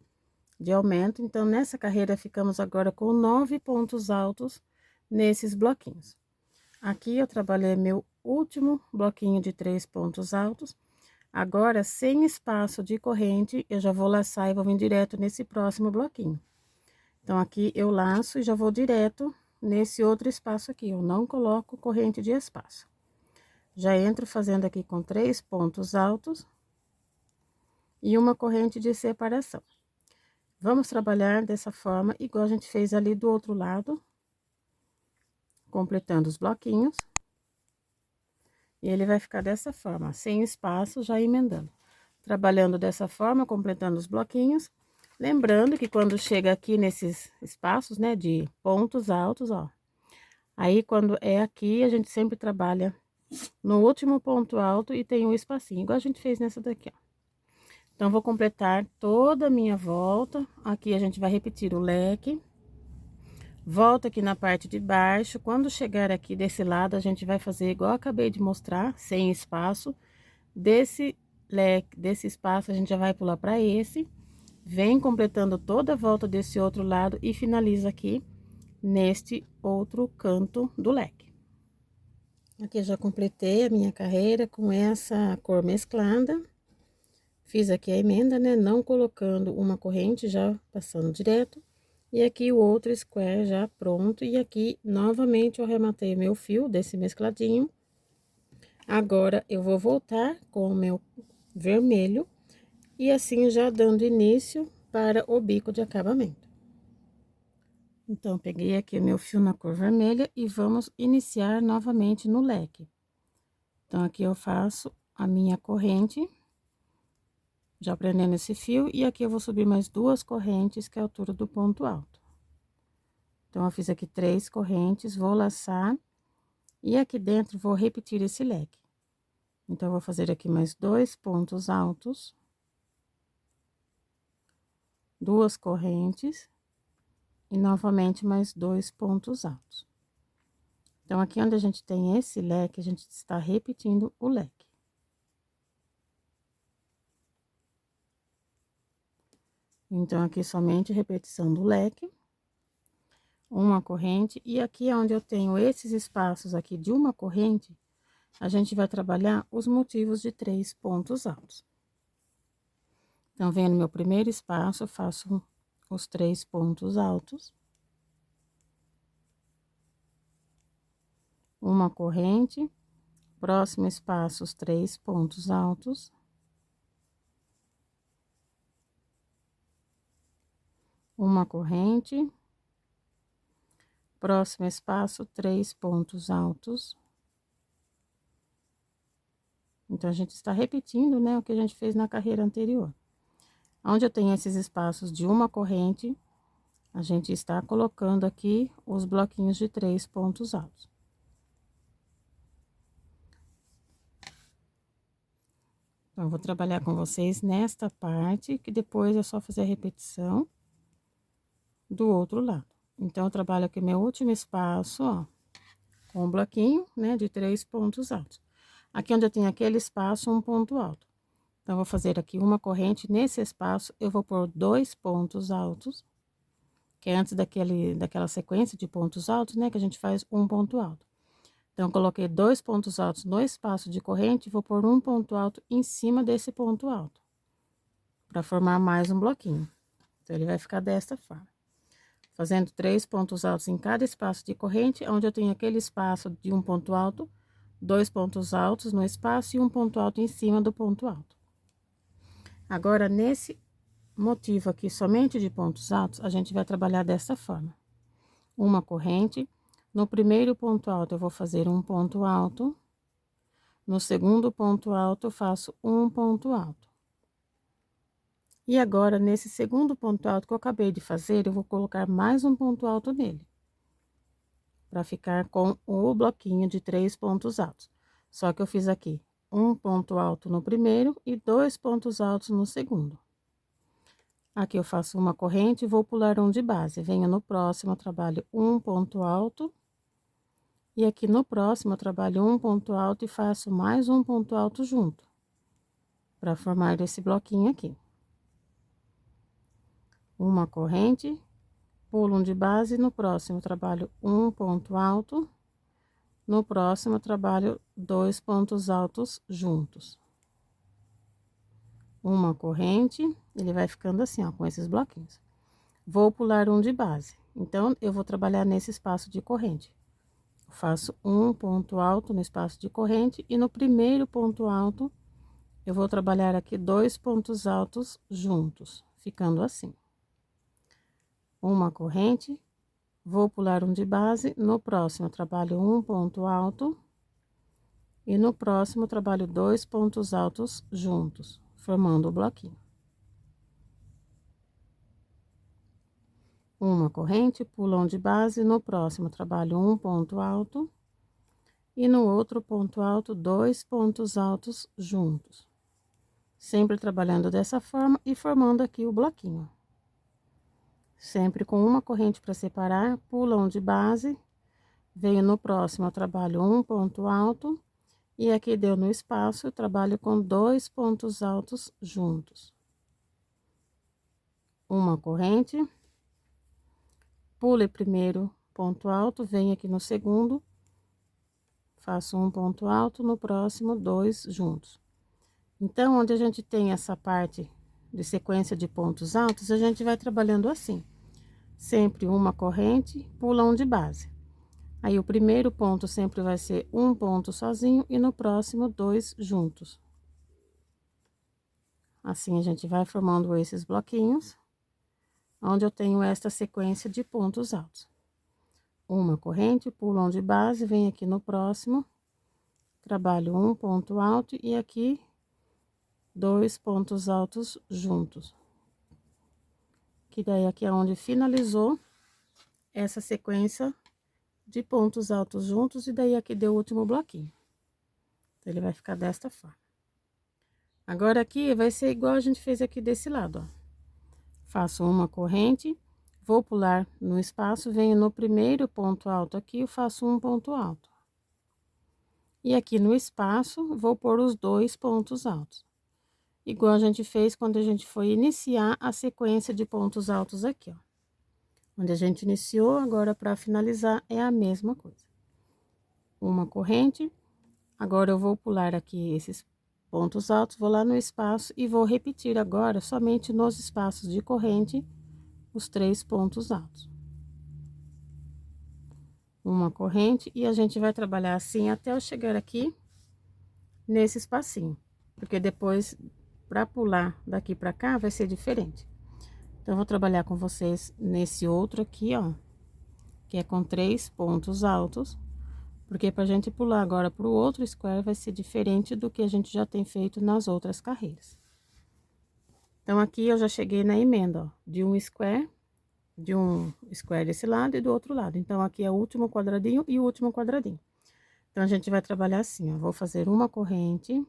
de aumento. Então, nessa carreira, ficamos agora com 9 pontos altos nesses bloquinhos. Aqui, eu trabalhei meu último bloquinho de 3 pontos altos. Agora, sem espaço de corrente, eu já vou laçar e vou vir direto nesse próximo bloquinho. Então, aqui eu laço e já vou direto nesse outro espaço aqui, eu não coloco corrente de espaço. Já entro fazendo aqui com 3 pontos altos e uma corrente de separação. Vamos trabalhar dessa forma, igual a gente fez ali do outro lado, completando os bloquinhos. E ele vai ficar dessa forma, sem espaço, já emendando. Trabalhando dessa forma, completando os bloquinhos. Lembrando que quando chega aqui nesses espaços, né, de pontos altos, ó. Aí, quando é aqui, a gente sempre trabalha no último ponto alto e tem um espacinho, igual a gente fez nessa daqui, ó. Então, vou completar toda a minha volta. Aqui, a gente vai repetir o leque. Volta aqui na parte de baixo, quando chegar aqui desse lado, a gente vai fazer igual eu acabei de mostrar, sem espaço. Desse leque, desse espaço, a gente já vai pular para esse. Vem completando toda a volta desse outro lado e finaliza aqui neste outro canto do leque. Aqui eu já completei a minha carreira com essa cor mesclada. Fiz aqui a emenda, né? Não colocando uma corrente, já passando direto. E aqui o outro square já pronto. E aqui, novamente, eu arrematei meu fio desse mescladinho. Agora, eu vou voltar com o meu vermelho. E assim, já dando início para o bico de acabamento. Então, peguei aqui o meu fio na cor vermelha e vamos iniciar novamente no leque. Então, aqui eu faço a minha corrente, já prendendo esse fio, e aqui eu vou subir mais 2 correntes, que é a altura do ponto alto. Então, eu fiz aqui 3 correntes, vou laçar, e aqui dentro vou repetir esse leque. Então, eu vou fazer aqui mais 2 pontos altos, 2 correntes, e novamente mais 2 pontos altos. Então, aqui onde a gente tem esse leque, a gente está repetindo o leque. Então, aqui somente repetição do leque, uma corrente, e aqui onde eu tenho esses espaços aqui de uma corrente, a gente vai trabalhar os motivos de 3 pontos altos. Então, venho no meu primeiro espaço, faço os 3 pontos altos. Uma corrente, próximo espaço, os 3 pontos altos. Uma corrente, próximo espaço, 3 pontos altos. Então, a gente está repetindo, né, o que a gente fez na carreira anterior. Onde eu tenho esses espaços de uma corrente, a gente está colocando aqui os bloquinhos de 3 pontos altos. Então, eu vou trabalhar com vocês nesta parte, que depois é só fazer a repetição do outro lado. Então, eu trabalho aqui meu último espaço, ó, com o bloquinho, né, de 3 pontos altos. Aqui onde eu tenho aquele espaço, um ponto alto. Então, eu vou fazer aqui uma corrente, nesse espaço, eu vou pôr 2 pontos altos, que é antes daquela sequência de pontos altos, né, que a gente faz um ponto alto. Então, eu coloquei 2 pontos altos no espaço de corrente, vou pôr um ponto alto em cima desse ponto alto, para formar mais um bloquinho. Então, ele vai ficar desta forma. Fazendo 3 pontos altos em cada espaço de corrente, onde eu tenho aquele espaço de um ponto alto, 2 pontos altos no espaço e um ponto alto em cima do ponto alto. Agora, nesse motivo aqui, somente de pontos altos, a gente vai trabalhar dessa forma. Uma corrente, no primeiro ponto alto eu vou fazer um ponto alto, no segundo ponto alto eu faço um ponto alto. E agora, nesse segundo ponto alto que eu acabei de fazer, eu vou colocar mais um ponto alto nele, para ficar com o bloquinho de 3 pontos altos. Só que eu fiz aqui um ponto alto no primeiro e 2 pontos altos no segundo. Aqui eu faço uma corrente e vou pular um de base. Venho no próximo, eu trabalho um ponto alto. E aqui no próximo, eu trabalho um ponto alto e faço mais um ponto alto junto, para formar esse bloquinho aqui. Uma corrente, pulo um de base, no próximo eu trabalho um ponto alto. No próximo, eu trabalho 2 pontos altos juntos. Uma corrente, ele vai ficando assim, ó, com esses bloquinhos. Vou pular um de base, então, eu vou trabalhar nesse espaço de corrente. Eu faço um ponto alto no espaço de corrente e no primeiro ponto alto, eu vou trabalhar aqui 2 pontos altos juntos, ficando assim. Uma corrente, vou pular um de base, no próximo eu trabalho um ponto alto. E no próximo, eu trabalho 2 pontos altos juntos, formando o bloquinho. Uma corrente, pulo um de base, no próximo, eu trabalho um ponto alto. E no outro ponto alto, 2 pontos altos juntos. Sempre trabalhando dessa forma e formando aqui o bloquinho. Sempre com uma corrente para separar, pulo um de base. Venho no próximo, eu trabalho um ponto alto. E aqui deu no espaço, eu trabalho com 2 pontos altos juntos. Uma corrente, pule primeiro ponto alto, venho aqui no segundo, faço um ponto alto, no próximo 2 juntos. Então, onde a gente tem essa parte de sequência de pontos altos, a gente vai trabalhando assim. Sempre uma corrente, pula um de base. Aí, o primeiro ponto sempre vai ser um ponto sozinho e no próximo 2 juntos. Assim, a gente vai formando esses bloquinhos, onde eu tenho esta sequência de pontos altos. Uma corrente, pulo um de base, venho aqui no próximo, trabalho um ponto alto e aqui 2 pontos altos juntos. Que daí aqui é onde finalizou essa sequência de pontos altos juntos e daí aqui deu o último bloquinho. Então, ele vai ficar desta forma. Agora, aqui vai ser igual a gente fez aqui desse lado, ó. Faço uma corrente, vou pular no espaço, venho no primeiro ponto alto aqui, eu faço um ponto alto. E aqui no espaço, vou pôr os 2 pontos altos. Igual a gente fez quando a gente foi iniciar a sequência de pontos altos aqui, ó. Onde a gente iniciou, agora para finalizar é a mesma coisa. Uma corrente, agora eu vou pular aqui esses pontos altos, vou lá no espaço e vou repetir agora somente nos espaços de corrente os 3 pontos altos. Uma corrente e a gente vai trabalhar assim até eu chegar aqui nesse espacinho, porque depois para pular daqui para cá vai ser diferente. Então, eu vou trabalhar com vocês nesse outro aqui, ó, que é com 3 pontos altos. Porque pra gente pular agora pro outro square vai ser diferente do que a gente já tem feito nas outras carreiras. Então, aqui eu já cheguei na emenda, ó, de um square desse lado e do outro lado. Então, aqui é o último quadradinho e o último quadradinho. Então, a gente vai trabalhar assim, ó, vou fazer uma corrente.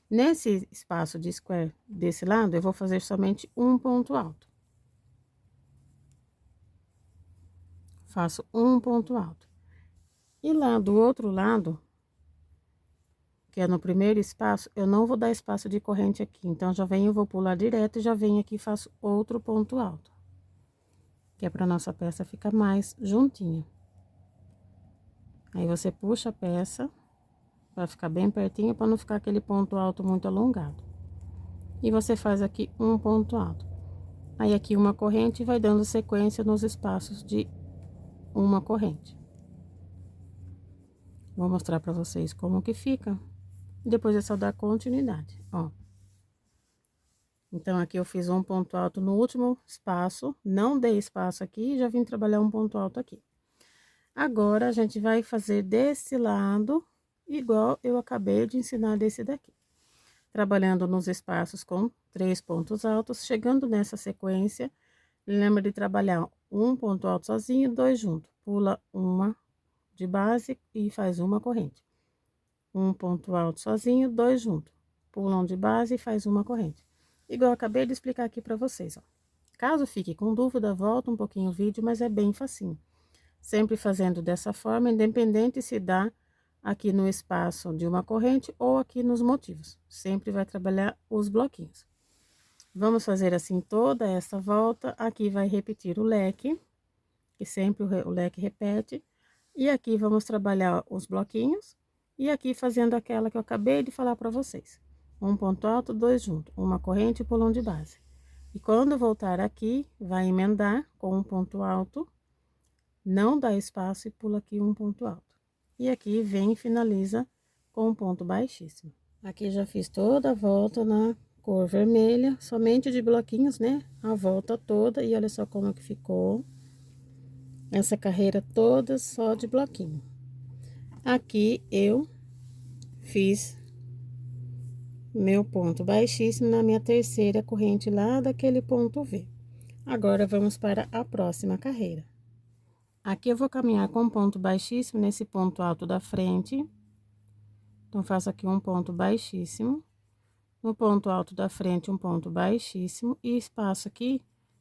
Nesse espaço de square desse lado, eu vou fazer somente um ponto alto. Faço um ponto alto. E lá do outro lado, que é no primeiro espaço, eu não vou dar espaço de corrente aqui. Então, já venho, vou pular direto e já venho aqui e faço outro ponto alto. Que é pra nossa peça ficar mais juntinha. Aí, você puxa a peça, pra ficar bem pertinho, pra não ficar aquele ponto alto muito alongado. E você faz aqui um ponto alto. Aí, aqui uma corrente vai dando sequência nos espaços de uma corrente. Vou mostrar pra vocês como que fica. Depois é só dar continuidade, ó. Então, aqui eu fiz um ponto alto no último espaço, não dei espaço aqui, já vim trabalhar um ponto alto aqui. Agora, a gente vai fazer desse lado, igual eu acabei de ensinar desse daqui. Trabalhando nos espaços com 3 pontos altos, chegando nessa sequência, lembra de trabalhar um ponto alto sozinho, 2 junto. Pula uma de base e faz uma corrente. Um ponto alto sozinho, 2 junto. Pula um de base e faz uma corrente. Igual eu acabei de explicar aqui pra vocês, ó. Caso fique com dúvida, volta um pouquinho o vídeo, mas é bem facinho. Sempre fazendo dessa forma, independente se dá aqui no espaço de uma corrente ou aqui nos motivos. Sempre vai trabalhar os bloquinhos. Vamos fazer assim toda essa volta. Aqui vai repetir o leque, que sempre o leque repete. E aqui vamos trabalhar os bloquinhos. E aqui fazendo aquela que eu acabei de falar para vocês. Um ponto alto, 2 juntos, uma corrente e pulão de base. E quando voltar aqui, vai emendar com um ponto alto, não dá espaço e pula aqui um ponto alto. E aqui vem e finaliza com um ponto baixíssimo. Aqui já fiz toda a volta na cor vermelha, somente de bloquinhos, né? A volta toda, e olha só como que ficou. Essa carreira toda só de bloquinho. Aqui eu fiz meu ponto baixíssimo na minha terceira corrente lá daquele ponto V. Agora, vamos para a próxima carreira. Aqui eu vou caminhar com um ponto baixíssimo nesse ponto alto da frente. Então, faço aqui um ponto baixíssimo. No ponto alto da frente, um ponto baixíssimo. E espaço aqui,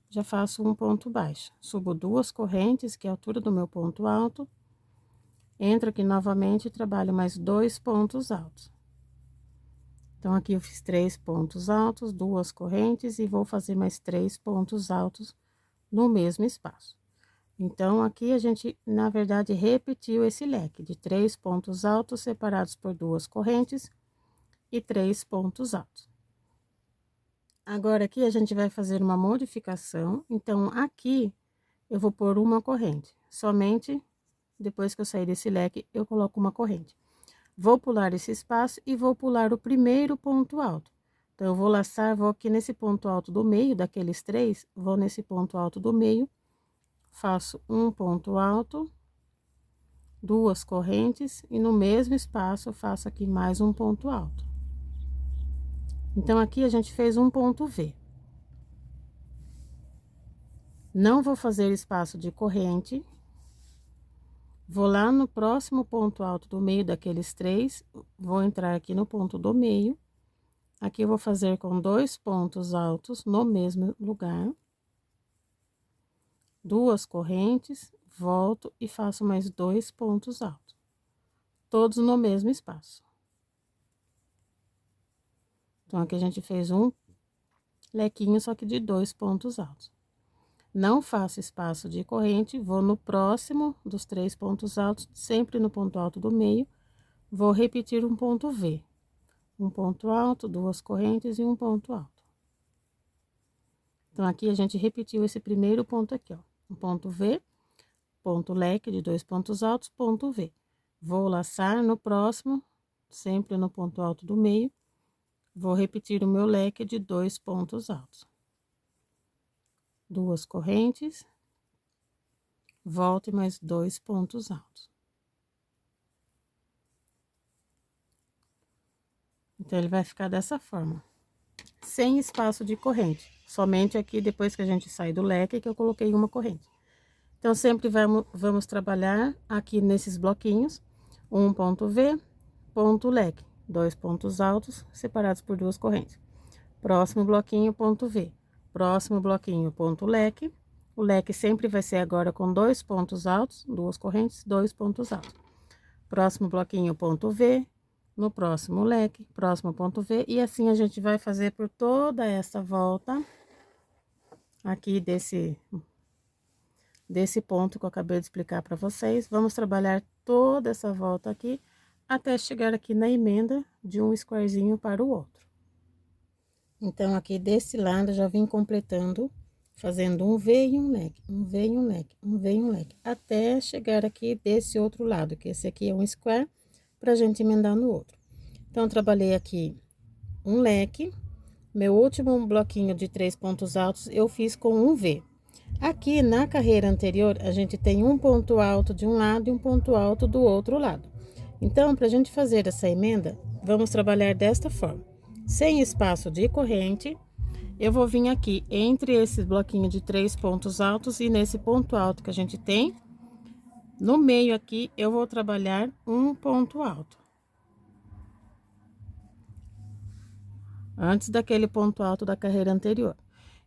já faço um ponto baixo. Subo 2 correntes, que é a altura do meu ponto alto. Entro aqui novamente e trabalho mais 2 pontos altos. Então, aqui eu fiz 3 pontos altos, 2 correntes e vou fazer mais 3 pontos altos no mesmo espaço. Então, aqui a gente, na verdade, repetiu esse leque de 3 pontos altos separados por 2 correntes e 3 pontos altos. Agora, aqui a gente vai fazer uma modificação. Então, aqui eu vou pôr uma corrente. Somente depois que eu sair desse leque, eu coloco uma corrente. Vou pular esse espaço e vou pular o primeiro ponto alto. Então, eu vou laçar, vou aqui nesse ponto alto do meio, daqueles 3, vou nesse ponto alto do meio, faço um ponto alto, 2 correntes, e no mesmo espaço eu faço aqui mais um ponto alto. Então, aqui a gente fez um ponto V. Não vou fazer espaço de corrente. Vou lá no próximo ponto alto do meio daqueles 3, vou entrar aqui no ponto do meio. Aqui eu vou fazer com 2 pontos altos no mesmo lugar. 2 correntes, volto e faço mais 2 pontos altos. Todos no mesmo espaço. Então, aqui a gente fez um lequinho, só que de 2 pontos altos. Não faço espaço de corrente, vou no próximo dos 3 pontos altos, sempre no ponto alto do meio, vou repetir um ponto V. Um ponto alto, 2 correntes e um ponto alto. Então, aqui a gente repetiu esse primeiro ponto aqui, ó. Um ponto V, ponto leque de 2 pontos altos, ponto V. Vou laçar no próximo, sempre no ponto alto do meio, vou repetir o meu leque de 2 pontos altos. 2 correntes, volto e mais 2 pontos altos. Então, ele vai ficar dessa forma, sem espaço de corrente. Somente aqui, depois que a gente sai do leque, que eu coloquei uma corrente. Então, sempre vamos trabalhar aqui nesses bloquinhos, um ponto V, ponto leque, 2 pontos altos separados por 2 correntes. Próximo bloquinho, ponto V. Próximo bloquinho, ponto leque. O leque sempre vai ser agora com 2 pontos altos, 2 correntes, 2 pontos altos. Próximo bloquinho, ponto V. No próximo leque, próximo ponto V. E assim a gente vai fazer por toda essa volta aqui desse ponto que eu acabei de explicar para vocês. Vamos trabalhar toda essa volta aqui até chegar aqui na emenda de um squarezinho para o outro. Então, aqui desse lado, já vim completando, fazendo um V e um leque, um V e um leque, um V e um leque, até chegar aqui desse outro lado, que esse aqui é um square, pra gente emendar no outro. Então, trabalhei aqui um leque, meu último bloquinho de 3 pontos altos, eu fiz com um V. Aqui, na carreira anterior, a gente tem um ponto alto de um lado e um ponto alto do outro lado. Então, pra gente fazer essa emenda, vamos trabalhar desta forma. Sem espaço de corrente, eu vou vir aqui entre esse bloquinho de 3 pontos altos e nesse ponto alto que a gente tem, no meio aqui, eu vou trabalhar um ponto alto. Antes daquele ponto alto da carreira anterior.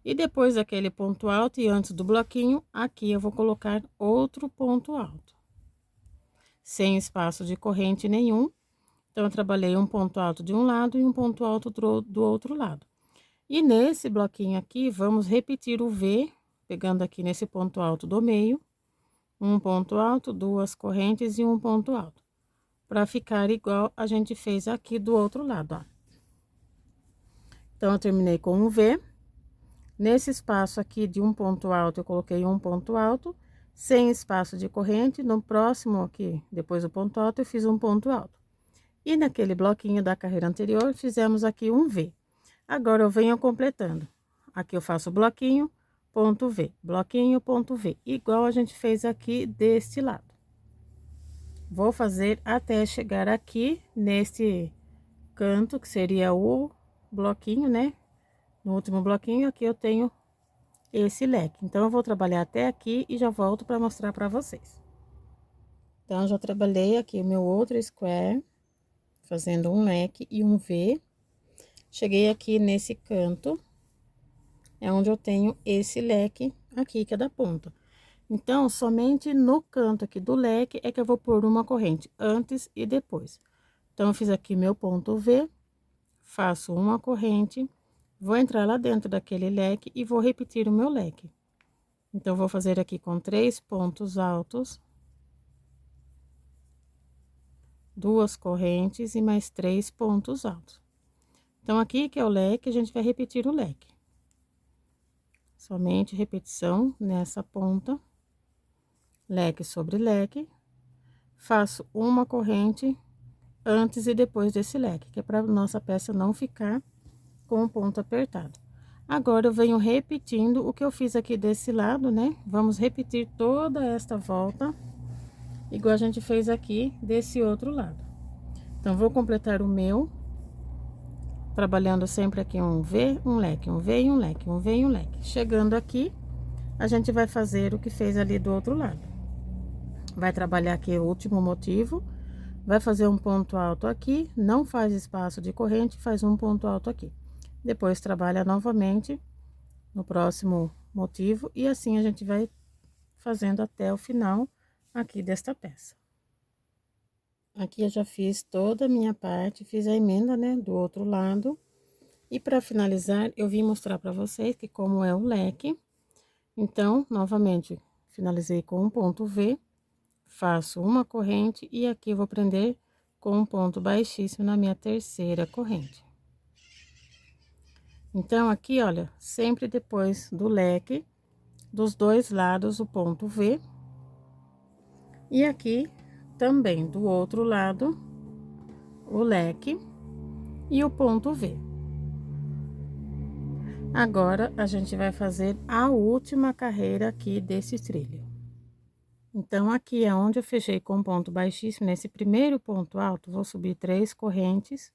E depois daquele ponto alto e antes do bloquinho, aqui eu vou colocar outro ponto alto. Sem espaço de corrente nenhum. Então, eu trabalhei um ponto alto de um lado e um ponto alto do outro lado. E nesse bloquinho aqui, vamos repetir o V, pegando aqui nesse ponto alto do meio, um ponto alto, 2 correntes e um ponto alto, para ficar igual a gente fez aqui do outro lado, ó. Então, eu terminei com um V. Nesse espaço aqui de um ponto alto, eu coloquei um ponto alto, sem espaço de corrente. No próximo aqui, depois do ponto alto, eu fiz um ponto alto. E naquele bloquinho da carreira anterior, fizemos aqui um V. Agora, eu venho completando. Aqui eu faço bloquinho, ponto V, bloquinho, ponto V, igual a gente fez aqui deste lado. Vou fazer até chegar aqui nesse canto, que seria o bloquinho, né? No último bloquinho, aqui eu tenho esse leque. Então, eu vou trabalhar até aqui e já volto para mostrar para vocês. Então, já trabalhei aqui o meu outro square, fazendo um leque e um V. Cheguei aqui nesse canto, é onde eu tenho esse leque aqui, que é da ponta. Então, somente no canto aqui do leque é que eu vou pôr uma corrente, antes e depois. Então, eu fiz aqui meu ponto V, faço uma corrente, vou entrar lá dentro daquele leque e vou repetir o meu leque. Então, vou fazer aqui com 3 pontos altos, 2 correntes e mais 3 pontos altos. Então, aqui que é o leque, a gente vai repetir o leque. Somente repetição nessa ponta, leque sobre leque, faço uma corrente antes e depois desse leque, que é para nossa peça não ficar com o ponto apertado. Agora, eu venho repetindo o que eu fiz aqui desse lado, né? Vamos repetir toda esta volta, igual a gente fez aqui desse outro lado. Então, vou completar o meu, trabalhando sempre aqui um V, um leque, um V e um leque, um V e um leque. Chegando aqui, a gente vai fazer o que fez ali do outro lado. Vai trabalhar aqui o último motivo, vai fazer um ponto alto aqui, não faz espaço de corrente, faz um ponto alto aqui. Depois, trabalha novamente no próximo motivo, e assim a gente vai fazendo até o final aqui desta peça. Aqui eu já fiz toda a minha parte, fiz a emenda, né, do outro lado. E para finalizar, eu vim mostrar para vocês que como é o leque. Então, novamente, finalizei com um ponto V, faço uma corrente e aqui eu vou prender com um ponto baixíssimo na minha terceira corrente. Então, aqui, olha, sempre depois do leque, dos dois lados, o ponto V. E aqui, também, do outro lado, o leque e o ponto V. Agora, a gente vai fazer a última carreira aqui desse trilho. Então, aqui é onde eu fechei com ponto baixíssimo, nesse primeiro ponto alto, vou subir 3 correntes,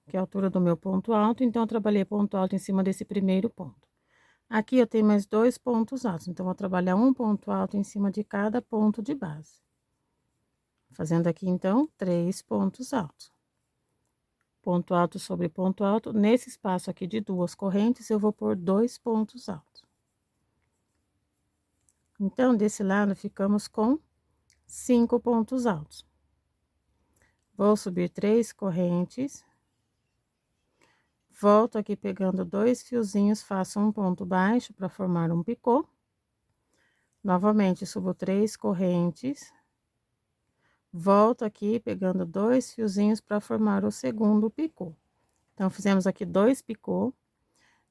que é a altura do meu ponto alto, então eu trabalhei ponto alto em cima desse primeiro ponto. Aqui eu tenho mais 2 pontos altos, então vou trabalhar um ponto alto em cima de cada ponto de base. Fazendo aqui, então, 3 pontos altos. Ponto alto sobre ponto alto. Nesse espaço aqui de 2 correntes, eu vou pôr 2 pontos altos. Então, desse lado, ficamos com 5 pontos altos. Vou subir 3 correntes. Volto aqui pegando 2 fiozinhos, faço um ponto baixo para formar um picô. Novamente, subo 3 correntes. Volto aqui pegando 2 fiozinhos para formar o segundo picô. Então, fizemos aqui 2 picô.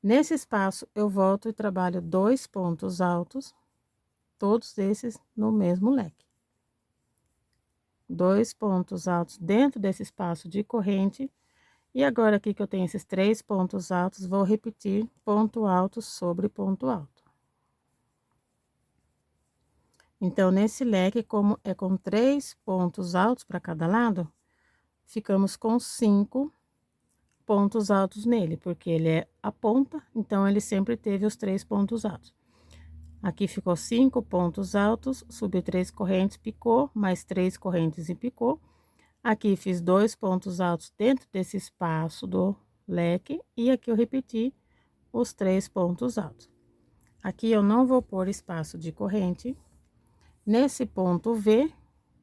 Nesse espaço, eu volto e trabalho 2 pontos altos, todos esses no mesmo leque. 2 pontos altos dentro desse espaço de corrente. E agora, aqui que eu tenho esses 3 pontos altos, vou repetir ponto alto sobre ponto alto. Então, nesse leque, como é com 3 pontos altos para cada lado, ficamos com 5 pontos altos nele, porque ele é a ponta, então ele sempre teve os 3 pontos altos. Aqui ficou 5 pontos altos, subi 3 correntes, picô, mais 3 correntes e picô. Aqui fiz 2 pontos altos dentro desse espaço do leque, e aqui eu repeti os 3 pontos altos. Aqui eu não vou pôr espaço de corrente. Nesse ponto V,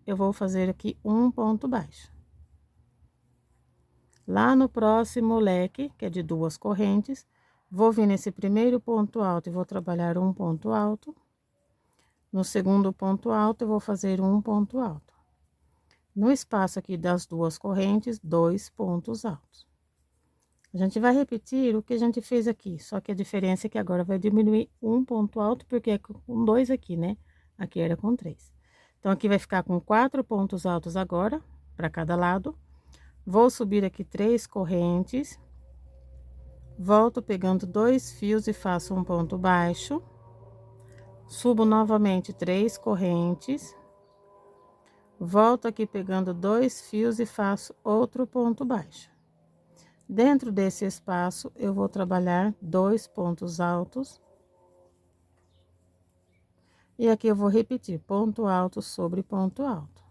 eu vou fazer aqui um ponto baixo. Lá no próximo leque, que é de 2 correntes, vou vir nesse primeiro ponto alto e vou trabalhar um ponto alto. No segundo ponto alto, eu vou fazer um ponto alto. No espaço aqui das 2 correntes, 2 pontos altos. A gente vai repetir o que a gente fez aqui, só que a diferença é que agora vai diminuir um ponto alto, porque é com 2 aqui, né? Aqui era com 3. Então, aqui vai ficar com 4 pontos altos agora, para cada lado. Vou subir aqui 3 correntes. Volto pegando 2 fios e faço um ponto baixo. Subo novamente 3 correntes. Volto aqui pegando 2 fios e faço outro ponto baixo. Dentro desse espaço, eu vou trabalhar 2 pontos altos. E aqui eu vou repetir ponto alto sobre ponto alto.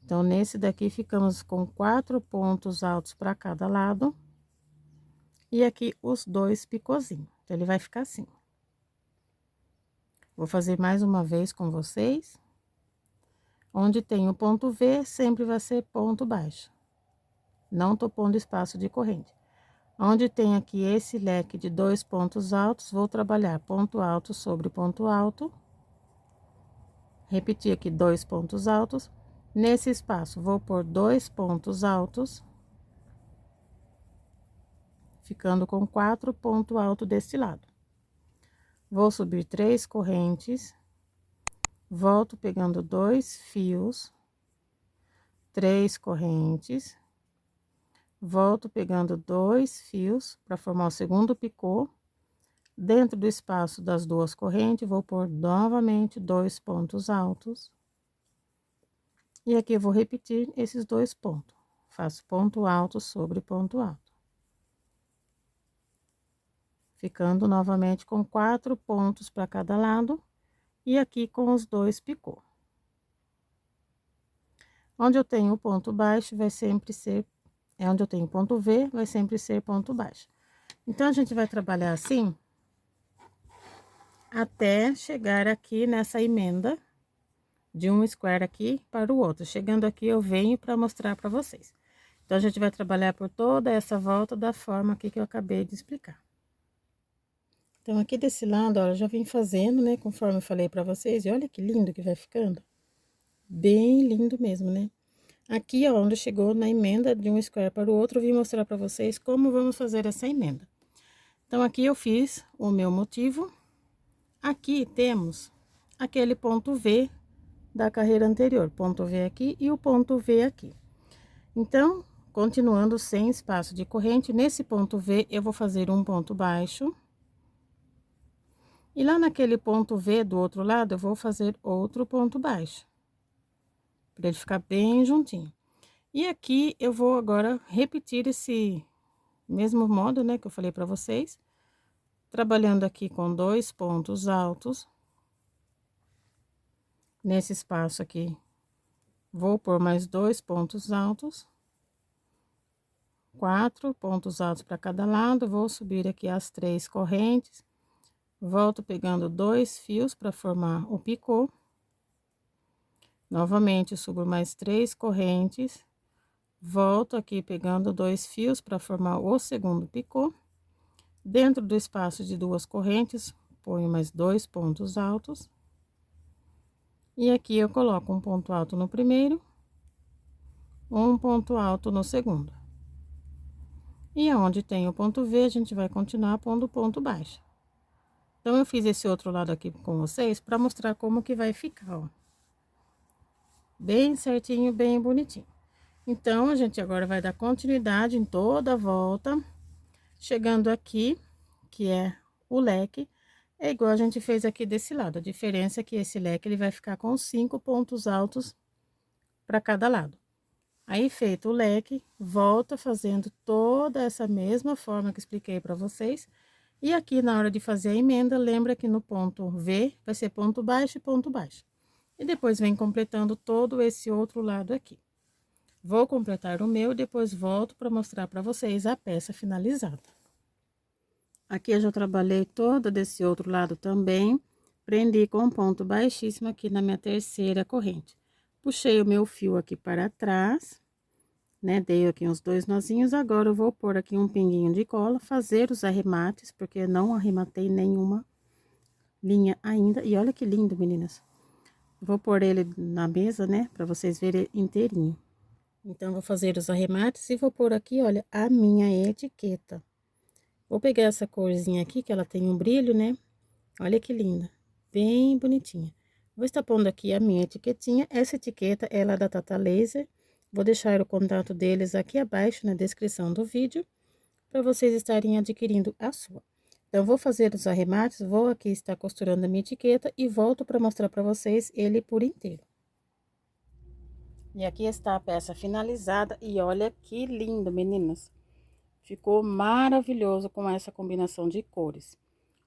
Então, nesse daqui, ficamos com 4 pontos altos para cada lado. E aqui, os 2 picôzinhos. Então, ele vai ficar assim. Vou fazer mais uma vez com vocês. Onde tem o ponto V, sempre vai ser ponto baixo. Não tô pondo espaço de corrente. Onde tem aqui esse leque de 2 pontos altos, vou trabalhar ponto alto sobre ponto alto. Repetir aqui 2 pontos altos. Nesse espaço, vou pôr 2 pontos altos. Ficando com 4 pontos altos desse lado. Vou subir 3 correntes. Volto pegando 2 fios. 3 correntes. Volto pegando 2 fios para formar o segundo picô. Dentro do espaço das 2 correntes, vou pôr novamente 2 pontos altos. E aqui eu vou repetir esses 2 pontos. Faço ponto alto sobre ponto alto. Ficando novamente com 4 pontos para cada lado. E aqui com os 2 picô. Onde eu tenho o ponto baixo, vai sempre ser... É onde eu tenho ponto V, vai sempre ser ponto baixo. Então, a gente vai trabalhar assim... até chegar aqui nessa emenda... de um square aqui para o outro. Chegando aqui, eu venho para mostrar para vocês. Então, a gente vai trabalhar por toda essa volta da forma aqui que eu acabei de explicar. Então, aqui desse lado, ó, eu já vim fazendo, né, conforme eu falei para vocês. E olha que lindo que vai ficando. Bem lindo mesmo, né? Aqui, ó, onde chegou na emenda de um square para o outro, eu vim mostrar para vocês como vamos fazer essa emenda. Então, aqui eu fiz o meu motivo. Aqui temos aquele ponto V da carreira anterior, ponto V aqui e o ponto V aqui. Então, continuando sem espaço de corrente, nesse ponto V eu vou fazer um ponto baixo. E lá naquele ponto V do outro lado, eu vou fazer outro ponto baixo. Para ele ficar bem juntinho. E aqui eu vou agora repetir esse mesmo modo, né, que eu falei para vocês, trabalhando aqui com 2 pontos altos. Nesse espaço aqui, vou pôr mais 2 pontos altos. 4 pontos altos para cada lado, vou subir aqui as 3 correntes, volto pegando 2 fios para formar o picô. Novamente, subo mais 3 correntes, volto aqui pegando 2 fios para formar o segundo picô. Dentro do espaço de 2 correntes, ponho mais 2 pontos altos. E aqui eu coloco um ponto alto no primeiro, um ponto alto no segundo. E aonde tem o ponto V, a gente vai continuar pondo ponto baixo. Então, eu fiz esse outro lado aqui com vocês para mostrar como que vai ficar, ó. Bem certinho, bem bonitinho. Então, a gente agora vai dar continuidade em toda a volta. Chegando aqui, que é o leque, é igual a gente fez aqui desse lado. A diferença é que esse leque, ele vai ficar com 5 pontos altos para cada lado. Aí, feito o leque, volta fazendo toda essa mesma forma que expliquei para vocês. E aqui, na hora de fazer a emenda, lembra que no ponto V vai ser ponto baixo e ponto baixo. E depois vem completando todo esse outro lado aqui. Vou completar o meu e depois volto para mostrar para vocês a peça finalizada. Aqui eu já trabalhei todo desse outro lado também. Prendi com ponto baixíssimo aqui na minha terceira corrente. Puxei o meu fio aqui para trás, né? Dei aqui uns 2 nozinhos. Agora eu vou pôr aqui um pinguinho de cola, fazer os arremates, porque não arrematei nenhuma linha ainda. E olha que lindo, meninas. Vou pôr ele na mesa, né, para vocês verem inteirinho. Então, vou fazer os arremates e vou pôr aqui, olha, a minha etiqueta. Vou pegar essa corzinha aqui, que ela tem um brilho, né? Olha que linda, bem bonitinha. Vou estar pondo aqui a minha etiquetinha. Essa etiqueta, ela é da Tata Laser. Vou deixar o contato deles aqui abaixo na descrição do vídeo, para vocês estarem adquirindo a sua. Então, vou fazer os arremates, vou aqui estar costurando a minha etiqueta e volto para mostrar para vocês ele por inteiro. E aqui está a peça finalizada e olha que lindo, meninas. Ficou maravilhoso com essa combinação de cores.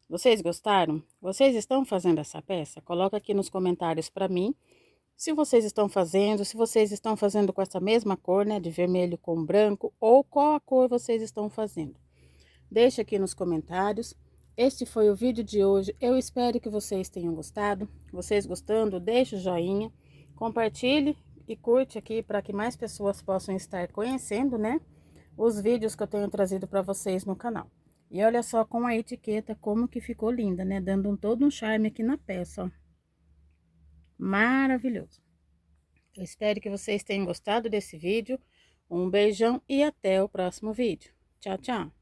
Vocês gostaram? Vocês estão fazendo essa peça? Coloca aqui nos comentários para mim se vocês estão fazendo, se vocês estão fazendo com essa mesma cor, né, de vermelho com branco, ou qual a cor vocês estão fazendo. Deixa aqui nos comentários. Este foi o vídeo de hoje. Eu espero que vocês tenham gostado. Vocês gostando, deixa o joinha, compartilhe e curte aqui para que mais pessoas possam estar conhecendo, né, os vídeos que eu tenho trazido para vocês no canal. E olha só com a etiqueta como que ficou linda, né, dando todo um charme aqui na peça, ó. Maravilhoso. Eu espero que vocês tenham gostado desse vídeo. Um beijão e até o próximo vídeo. Tchau, tchau.